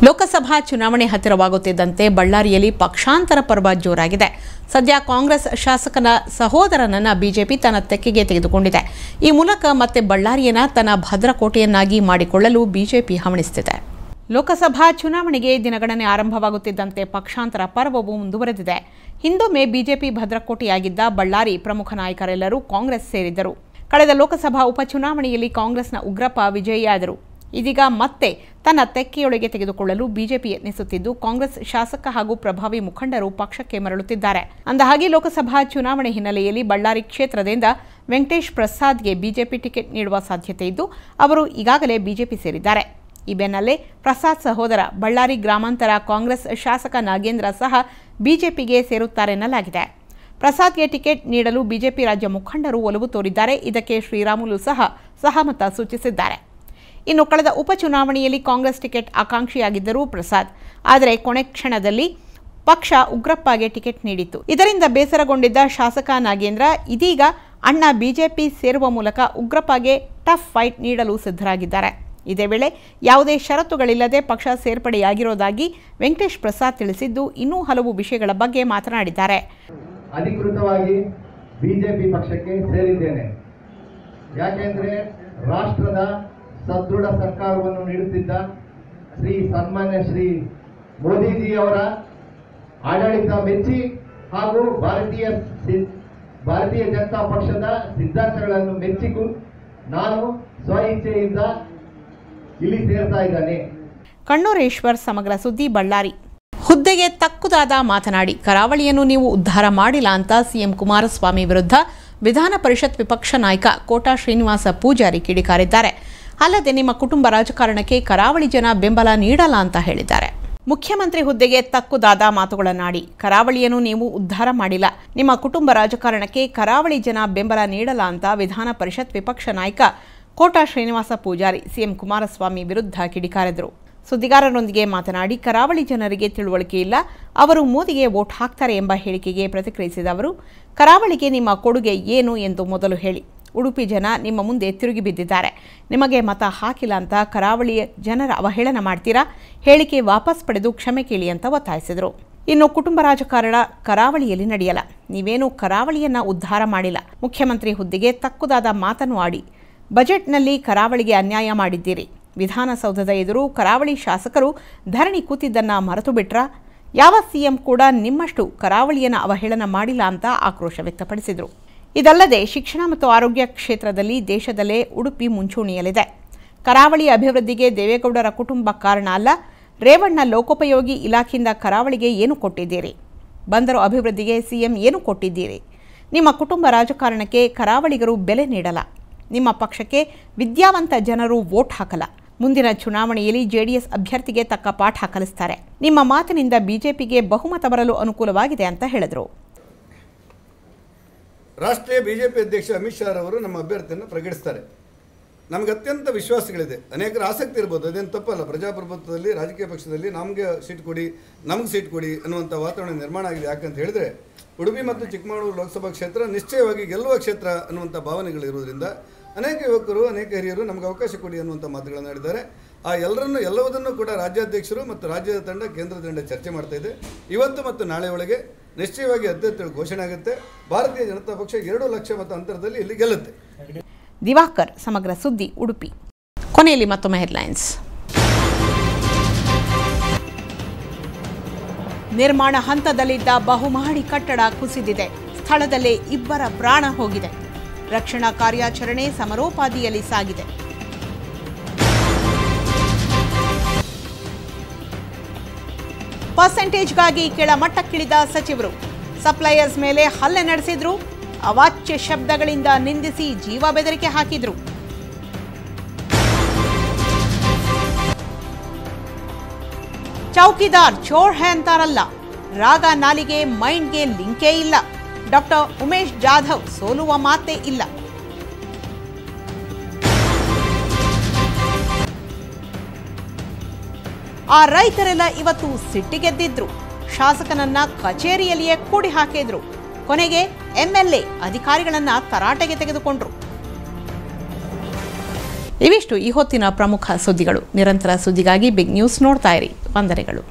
ಲೋಕಸಭಾ ಚುನಾವಣೆ ಹತ್ತಿರವಾಗುತ್ತಿದ್ದಂತೆ ಬಳ್ಳಾರಿಯಲ್ಲಿ ಪಕ್ಷಾಂತರ ಪರ್ವ ಜೋರಾಗಿದೆ. ಸದ್ಯ ಕಾಂಗ್ರೆಸ್ ಶಾಸಕನ ಸಹೋದರನನ್ನ ಬಿಜೆಪಿ ತನ್ನ ತೆಕ್ಕೆಗೆ ತೆಗೆದುಕೊಂಡಿದೆ. ಈ ಮೂಲಕ ಮತ್ತೆ ಬಳ್ಳಾರಿಯನ್ನ ತನ್ನ ಭದ್ರಕೋಟೆಯನ್ನಾಗಿ ಮಾಡಿಕೊಳ್ಳಲು ಬಿಜೆಪಿ ಹವಣಿಸುತ್ತಿದೆ. ಲೋಕಸಭಾ ಚುನಾವಣೆಗೆ ದಿನಗಣನೆ ಆರಂಭವಾಗುತ್ತಿದ್ದಂತೆ ಪಕ್ಷಾಂತರ ಪರ್ವವು ಮುಂದುವರೆದಿದೆ. ಹಿಂದೊಮ್ಮೆ ಬಿಜೆಪಿ ಭದ್ರಕೋಟೆಯಾಗಿದ್ದ ಬಳ್ಳಾರಿ ಪ್ರಮುಖ ನಾಯಕರೆಲ್ಲರೂ ಕಾಂಗ್ರೆಸ್ ಸೇರಿದ್ದರು. ಕಳೆದ ಲೋಕಸಭಾ ಉಪಚುನಾವಣೆಯಲ್ಲಿ ಕಾಂಗ್ರೆಸ್ನ ಉಗ್ರಪ್ಪ ವಿಜಯಿಯಾದರು. ಇದೀಗ ಮತ್ತೆ ತನ್ನ ತೆಕ್ಕೆಯೊಳಗೆ ತೆಗೆದುಕೊಳ್ಳಲು ಬಿಜೆಪಿ ಯತ್ನಿಸುತ್ತಿದ್ದು, ಕಾಂಗ್ರೆಸ್ ಶಾಸಕ ಹಾಗೂ ಪ್ರಭಾವಿ ಮುಖಂಡರು ಪಕ್ಷಕ್ಕೆ ಮರಳುತ್ತಿದ್ದಾರೆ. ಅಂದಹಾಗೆ ಲೋಕಸಭಾ ಚುನಾವಣೆ ಹಿನ್ನೆಲೆಯಲ್ಲಿ ಬಳ್ಳಾರಿ ಕ್ಷೇತ್ರದಿಂದ ವೆಂಕಟೇಶ್ ಪ್ರಸಾದ್ಗೆ ಬಿಜೆಪಿ ಟಿಕೆಟ್ ನೀಡುವ ಸಾಧ್ಯತೆ ಇದ್ದು, ಅವರು ಈಗಾಗಲೇ ಬಿಜೆಪಿ ಸೇರಿದ್ದಾರೆ. ಈ ಬೆನ್ನಲ್ಲೇ ಪ್ರಸಾದ್ ಸಹೋದರ ಬಳ್ಳಾರಿ ಗ್ರಾಮಾಂತರ ಕಾಂಗ್ರೆಸ್ ಶಾಸಕ ನಾಗೇಂದ್ರ ಸಹ ಬಿಜೆಪಿಗೆ ಸೇರುತ್ತಾರೆನ್ನಲಾಗಿದೆ. ಪ್ರಸಾದ್ಗೆ ಟಿಕೆಟ್ ನೀಡಲು ಬಿಜೆಪಿ ರಾಜ್ಯ ಮುಖಂಡರು ಒಲವು ತೋರಿದ್ದಾರೆ. ಇದಕ್ಕೆ ಶ್ರೀರಾಮುಲು ಸಹ ಸಹಮತ ಸೂಚಿಸಿದ್ದಾರೆ. ಇನ್ನು ಕಳೆದ ಉಪಚುನಾವಣೆಯಲ್ಲಿ ಕಾಂಗ್ರೆಸ್ ಟಿಕೆಟ್ ಆಕಾಂಕ್ಷಿಯಾಗಿದ್ದರು ಪ್ರಸಾದ್. ಆದರೆ ಕೊನೆ ಕ್ಷಣದಲ್ಲಿ ಪಕ್ಷ ಉಗ್ರಪ್ಪಗೆ ಟಿಕೆಟ್ ನೀಡಿತ್ತು. ಇದರಿಂದ ಬೇಸರಗೊಂಡಿದ್ದ ಶಾಸಕ ನಾಗೇಂದ್ರ ಇದೀಗ ಅಣ್ಣ ಬಿಜೆಪಿ ಸೇರುವ ಮೂಲಕ ಉಗ್ರಪ್ಪಗೆ ಟಫ್ ಫೈಟ್ ನೀಡಲು ಸಿದ್ಧರಾಗಿದ್ದಾರೆ. ಇದೇ ವೇಳೆ ಯಾವುದೇ ಷರತ್ತುಗಳಿಲ್ಲದೆ ಪಕ್ಷ ಸೇರ್ಪಡೆಯಾಗಿರೋದಾಗಿ ವೆಂಕಟೇಶ್ ಪ್ರಸಾದ್ ತಿಳಿಸಿದ್ದು, ಇನ್ನೂ ಹಲವು ವಿಷಯಗಳ ಬಗ್ಗೆ ಮಾತನಾಡಿದ್ದಾರೆ. ಅಧಿಕೃತವಾಗಿ ಬಿಜೆಪಿ ಪಕ್ಷಕ್ಕೆ ಸೇರಿದ್ದೇನೆ. ಯಾಕೆಂದ್ರೆ ರಾಷ್ಟ್ರದ ಸದೃಢ ಸರ್ಕಾರವನ್ನು ನೀಡುತ್ತಿದ್ದ ಸನ್ಮಾನ್ಯ ಶ್ರೀ ಮೋದಿಜಿಯವರ ಆಡಳಿತ ಮೆಚ್ಚಿ ಹಾಗೂ ಭಾರತೀಯ ಜನತಾ ಪಕ್ಷದ ಸಿದ್ಧಾಂತಗಳನ್ನು ಮೆಚ್ಚಿಕೊಂಡು ನಾನು ಸ್ವಇಚ್ಛೆಯಿಂದ ಇಲ್ಲಿ ಸೇರ್ತಾ ಇದ್ದಾನೆ. ಕಣ್ಣೂರೇಶ್ವರ್, ಸಮಗ್ರ ಸುದ್ದಿ, ಬಳ್ಳಾರಿ. ಹುದ್ದೆಗೆ ತಕ್ಕುದಾದ ಮಾತನಾಡಿ ಕರಾವಳಿಯನ್ನು ನೀವು ಉದ್ಧಾರ ಮಾಡಿಲ್ಲ ಅಂತ ಸಿಎಂ ಕುಮಾರಸ್ವಾಮಿ ವಿರುದ್ಧ ವಿಧಾನ ಪರಿಷತ್ ವಿಪಕ್ಷ ನಾಯಕ ಕೋಟಾ ಶ್ರೀನಿವಾಸ ಪೂಜಾರಿ ಕಿಡಿಕಾರಿದ್ದಾರೆ. ಅಲ್ಲದೆ ನಿಮ್ಮ ಕುಟುಂಬ ರಾಜಕಾರಣಕ್ಕೆ ಕರಾವಳಿ ಜನ ಬೆಂಬಲ ನೀಡಲ್ಲ ಅಂತ ಹೇಳಿದ್ದಾರೆ. ಮುಖ್ಯಮಂತ್ರಿ ಹುದ್ದೆಗೆ ತಕ್ಕುದಾದ ಮಾತುಗಳನ್ನಾಡಿ ಕರಾವಳಿಯನ್ನು ನೀವು ಉದ್ಧಾರ ಮಾಡಿಲ್ಲ, ನಿಮ್ಮ ಕುಟುಂಬ ರಾಜಕಾರಣಕ್ಕೆ ಕರಾವಳಿ ಜನ ಬೆಂಬಲ ನೀಡಲ್ಲ ಅಂತ ವಿಧಾನ ಪರಿಷತ್ ವಿಪಕ್ಷ ನಾಯಕ ಕೋಟಾ ಶ್ರೀನಿವಾಸ ಪೂಜಾರಿ ಸಿಎಂ ಕುಮಾರಸ್ವಾಮಿ ವಿರುದ್ಧ ಕಿಡಿಕಾರಿದರು. ಸುದ್ದಿಗಾರರೊಂದಿಗೆ ಮಾತನಾಡಿ ಕರಾವಳಿ ಜನರಿಗೆ ತಿಳುವಳಿಕೆ ಇಲ್ಲ, ಅವರು ಮೋದಿಗೆ ವೋಟ್ ಹಾಕ್ತಾರೆ ಎಂಬ ಹೇಳಿಕೆಗೆ ಪ್ರತಿಕ್ರಿಯಿಸಿದ ಅವರು, ಕರಾವಳಿಗೆ ನಿಮ್ಮ ಕೊಡುಗೆ ಏನು ಎಂದು ಮೊದಲು ಹೇಳಿ. ಉಡುಪಿ ಜನ ನಿಮ್ಮ ಮುಂದೆ ತಿರುಗಿ ಬಿದ್ದಿದ್ದಾರೆ, ನಿಮಗೆ ಮತ ಹಾಕಿಲ್ಲ ಅಂತ ಕರಾವಳಿಯ ಜನರ ಅವಹೇಳನ ಮಾಡ್ತೀರಾ? ಹೇಳಿಕೆ ವಾಪಸ್ ಪಡೆದು ಕ್ಷಮೆ ಕೇಳಿ ಅಂತ ಒತ್ತಾಯಿಸಿದರು. ಇನ್ನು ಕುಟುಂಬ ರಾಜಕಾರಣ ಕರಾವಳಿಯಲ್ಲಿ ನಡೆಯಲ್ಲ, ನೀವೇನು ಕರಾವಳಿಯನ್ನ ಉದ್ಧಾರ ಮಾಡಿಲ್ಲ, ಮುಖ್ಯಮಂತ್ರಿ ಹುದ್ದೆಗೆ ತಕ್ಕುದಾದ ಮಾತನ್ನು ಆಡಿ ಬಜೆಟ್ನಲ್ಲಿ ಕರಾವಳಿಗೆ ಅನ್ಯಾಯ ಮಾಡಿದ್ದೀರಿ. ವಿಧಾನಸೌಧದ ಎದುರು ಕರಾವಳಿ ಶಾಸಕರು ಧರಣಿ ಕೂತಿದ್ದನ್ನ ಮರೆತು ಬಿಟ್ರಾ? ಯಾವ ಸಿಎಂ ಕೂಡ ನಿಮ್ಮಷ್ಟು ಕರಾವಳಿಯನ್ನು ಅವಹೇಳನ ಮಾಡಿಲ್ಲ ಅಂತ ಆಕ್ರೋಶ ವ್ಯಕ್ತಪಡಿಸಿದರು. ಇದಲ್ಲದೆ ಶಿಕ್ಷಣ ಮತ್ತು ಆರೋಗ್ಯ ಕ್ಷೇತ್ರದಲ್ಲಿ ದೇಶದಲ್ಲೇ ಉಡುಪಿ ಮುಂಚೂಣಿಯಲ್ಲಿದೆ. ಕರಾವಳಿ ಅಭಿವೃದ್ಧಿಗೆ ದೇವೇಗೌಡರ ಕುಟುಂಬ ಕಾರಣ ಅಲ್ಲ, ರೇವಣ್ಣ ಲೋಕೋಪಯೋಗಿ ಇಲಾಖೆಯಿಂದ ಕರಾವಳಿಗೆ ಏನು ಕೊಟ್ಟಿದ್ದೀರಿ? ಬಂದರು ಅಭಿವೃದ್ಧಿಗೆ ಸಿಎಂ ಏನು ಕೊಟ್ಟಿದ್ದೀರಿ? ನಿಮ್ಮ ಕುಟುಂಬ ರಾಜಕಾರಣಕ್ಕೆ ಕರಾವಳಿಗರು ಬೆಲೆ ನೀಡಲ್ಲ, ನಿಮ್ಮ ಪಕ್ಷಕ್ಕೆ ವಿದ್ಯಾವಂತ ಜನರು ವೋಟ್ ಹಾಕಲ್ಲ. ಮುಂದಿನ ಚುನಾವಣೆಯಲ್ಲಿ ಜೆಡಿಎಸ್ ಅಭ್ಯರ್ಥಿಗೆ ತಕ್ಕ ಪಾಠ ಕಲಿಸ್ತಾರೆ. ನಿಮ್ಮ ಮಾತಿನಿಂದ ಬಿಜೆಪಿಗೆ ಬಹುಮತ ಬರಲು ಅನುಕೂಲವಾಗಿದೆ ಅಂತ ಹೇಳಿದರು. ರಾಷ್ಟ್ರೀಯ ಬಿಜೆಪಿ ಅಧ್ಯಕ್ಷ ಅಮಿತ್ ಶಾ ಅವರು ನಮ್ಮ ಅಭ್ಯರ್ಥಿಯನ್ನು ಪ್ರಕಟಿಸ್ತಾರೆ. ನಮಗೆ ಅತ್ಯಂತ ವಿಶ್ವಾಸಗಳಿದೆ. ಅನೇಕರ ಆಸಕ್ತಿ ಇರ್ಬೋದು, ಅದೇನು ತಪ್ಪಲ್ಲ. ಪ್ರಜಾಪ್ರಭುತ್ವದಲ್ಲಿ ರಾಜಕೀಯ ಪಕ್ಷದಲ್ಲಿ ನಮಗೆ ಸೀಟ್ ಕೊಡಿ, ನಮಗೆ ಸೀಟ್ ಕೊಡಿ ಅನ್ನುವಂಥ ವಾತಾವರಣ ನಿರ್ಮಾಣ ಆಗಿದೆ. ಯಾಕಂತ ಹೇಳಿದರೆ ಉಡುಪಿ ಮತ್ತು ಚಿಕ್ಕಮಗಳೂರು ಲೋಕಸಭಾ ಕ್ಷೇತ್ರ ನಿಶ್ಚಯವಾಗಿ ಗೆಲ್ಲುವ ಕ್ಷೇತ್ರ ಅನ್ನುವಂಥ ಭಾವನೆಗಳಿರುವುದರಿಂದ ಅನೇಕ ಯುವಕರು, ಅನೇಕ ಹಿರಿಯರು ನಮಗೆ ಅವಕಾಶ ಕೊಡಿ ಅನ್ನುವಂಥ ಮಾತುಗಳನ್ನು ಹೇಳಿದ್ದಾರೆ. ಆ ಎಲ್ಲವನ್ನೂ ಕೂಡ ರಾಜ್ಯಾಧ್ಯಕ್ಷರು ಮತ್ತು ರಾಜ್ಯದ ತಂಡ, ಕೇಂದ್ರ ತಂಡ ಚರ್ಚೆ ಮಾಡ್ತಾ ಇದೆ. ಇವತ್ತು ಮತ್ತು ನಾಳೆ ಒಳಗೆ ನಿಶ್ಚಯವಾಗಿ ಅಭ್ಯರ್ಥಿಗಳು ಘೋಷಣೆ ಆಗುತ್ತೆ. ಭಾರತೀಯ ಜನತಾ ಪಕ್ಷ 2 ಲಕ್ಷ ಮತ ಅಂತರದಲ್ಲಿ ಇಲ್ಲಿ ಗೆಲ್ಲುತ್ತೆ. ದಿವಾಕರ್, ಸಮಗ್ರ ಸುದ್ದಿ, ಉಡುಪಿ. ಕೊನೆಯಲ್ಲಿ ಮತ್ತೊಮ್ಮೆ ಹೆಡ್ಲೈನ್ಸ್. ನಿರ್ಮಾಣ ಹಂತದಲ್ಲಿದ್ದ ಬಹುಮಹಡಿ ಕಟ್ಟಡ ಕುಸಿದಿದೆ. ಸ್ಥಳದಲ್ಲೇ 2 ಪ್ರಾಣ ಹೋಗಿದೆ. ರಕ್ಷಣಾ ಕಾರ್ಯಾಚರಣೆ ಸಮರೋಪಾದಿಯಲ್ಲಿ ಸಾಗಿದೆ. ಪರ್ಸೆಂಟೇಜ್ಗಾಗಿ ಕೆಳಮಟ್ಟಕ್ಕಿಳಿದ ಸಚಿವರು. ಸಪ್ಲೈಯರ್ಸ್ ಮೇಲೆ ಹಲ್ಲೆ ನಡೆಸಿದ್ರು. ಅವಾಚ್ಯ ಶಬ್ದಗಳಿಂದ ನಿಂದಿಸಿ ಜೀವ ಬೆದರಿಕೆ ಹಾಕಿದ್ರು. ಚೌಕಿದಾರ್ ಚೋರ್ ಹೈ ಅಂತಾರಲ್ಲ, ರಾಗ ನಾಲಿಗೆ ಮೈಂಡ್ಗೆ ಲಿಂಕೇ ಇಲ್ಲ. ಡಾಕ್ಟರ್ ಉಮೇಶ್ ಜಾಧವ್ ಸೋಲುವ ಮಾತೇ ಇಲ್ಲ. ಆ ರೈತರೆಲ್ಲ ಇವತ್ತು ಸಿಟ್ಟಿಗೆದ್ದಿದ್ರು. ಶಾಸಕನನ್ನ ಕಚೇರಿಯಲ್ಲಿಯೇ ಕೂಡಿ ಹಾಕಿದ್ರು. ಕೊನೆಗೆ ಎಂಎಲ್ಎ ಅಧಿಕಾರಿಗಳನ್ನ ತರಾಟೆಗೆ ತೆಗೆದುಕೊಂಡ್ರು. ಇವಿಷ್ಟು ಈ ಹೊತ್ತಿನ ಪ್ರಮುಖ ಸುದ್ದಿಗಳು. ನಿರಂತರ ಸುದ್ದಿಗಾಗಿ ಬಿಗ್ ನ್ಯೂಸ್ ನೋಡ್ತಾ ಇರಿ. ವಂದನೆಗಳು.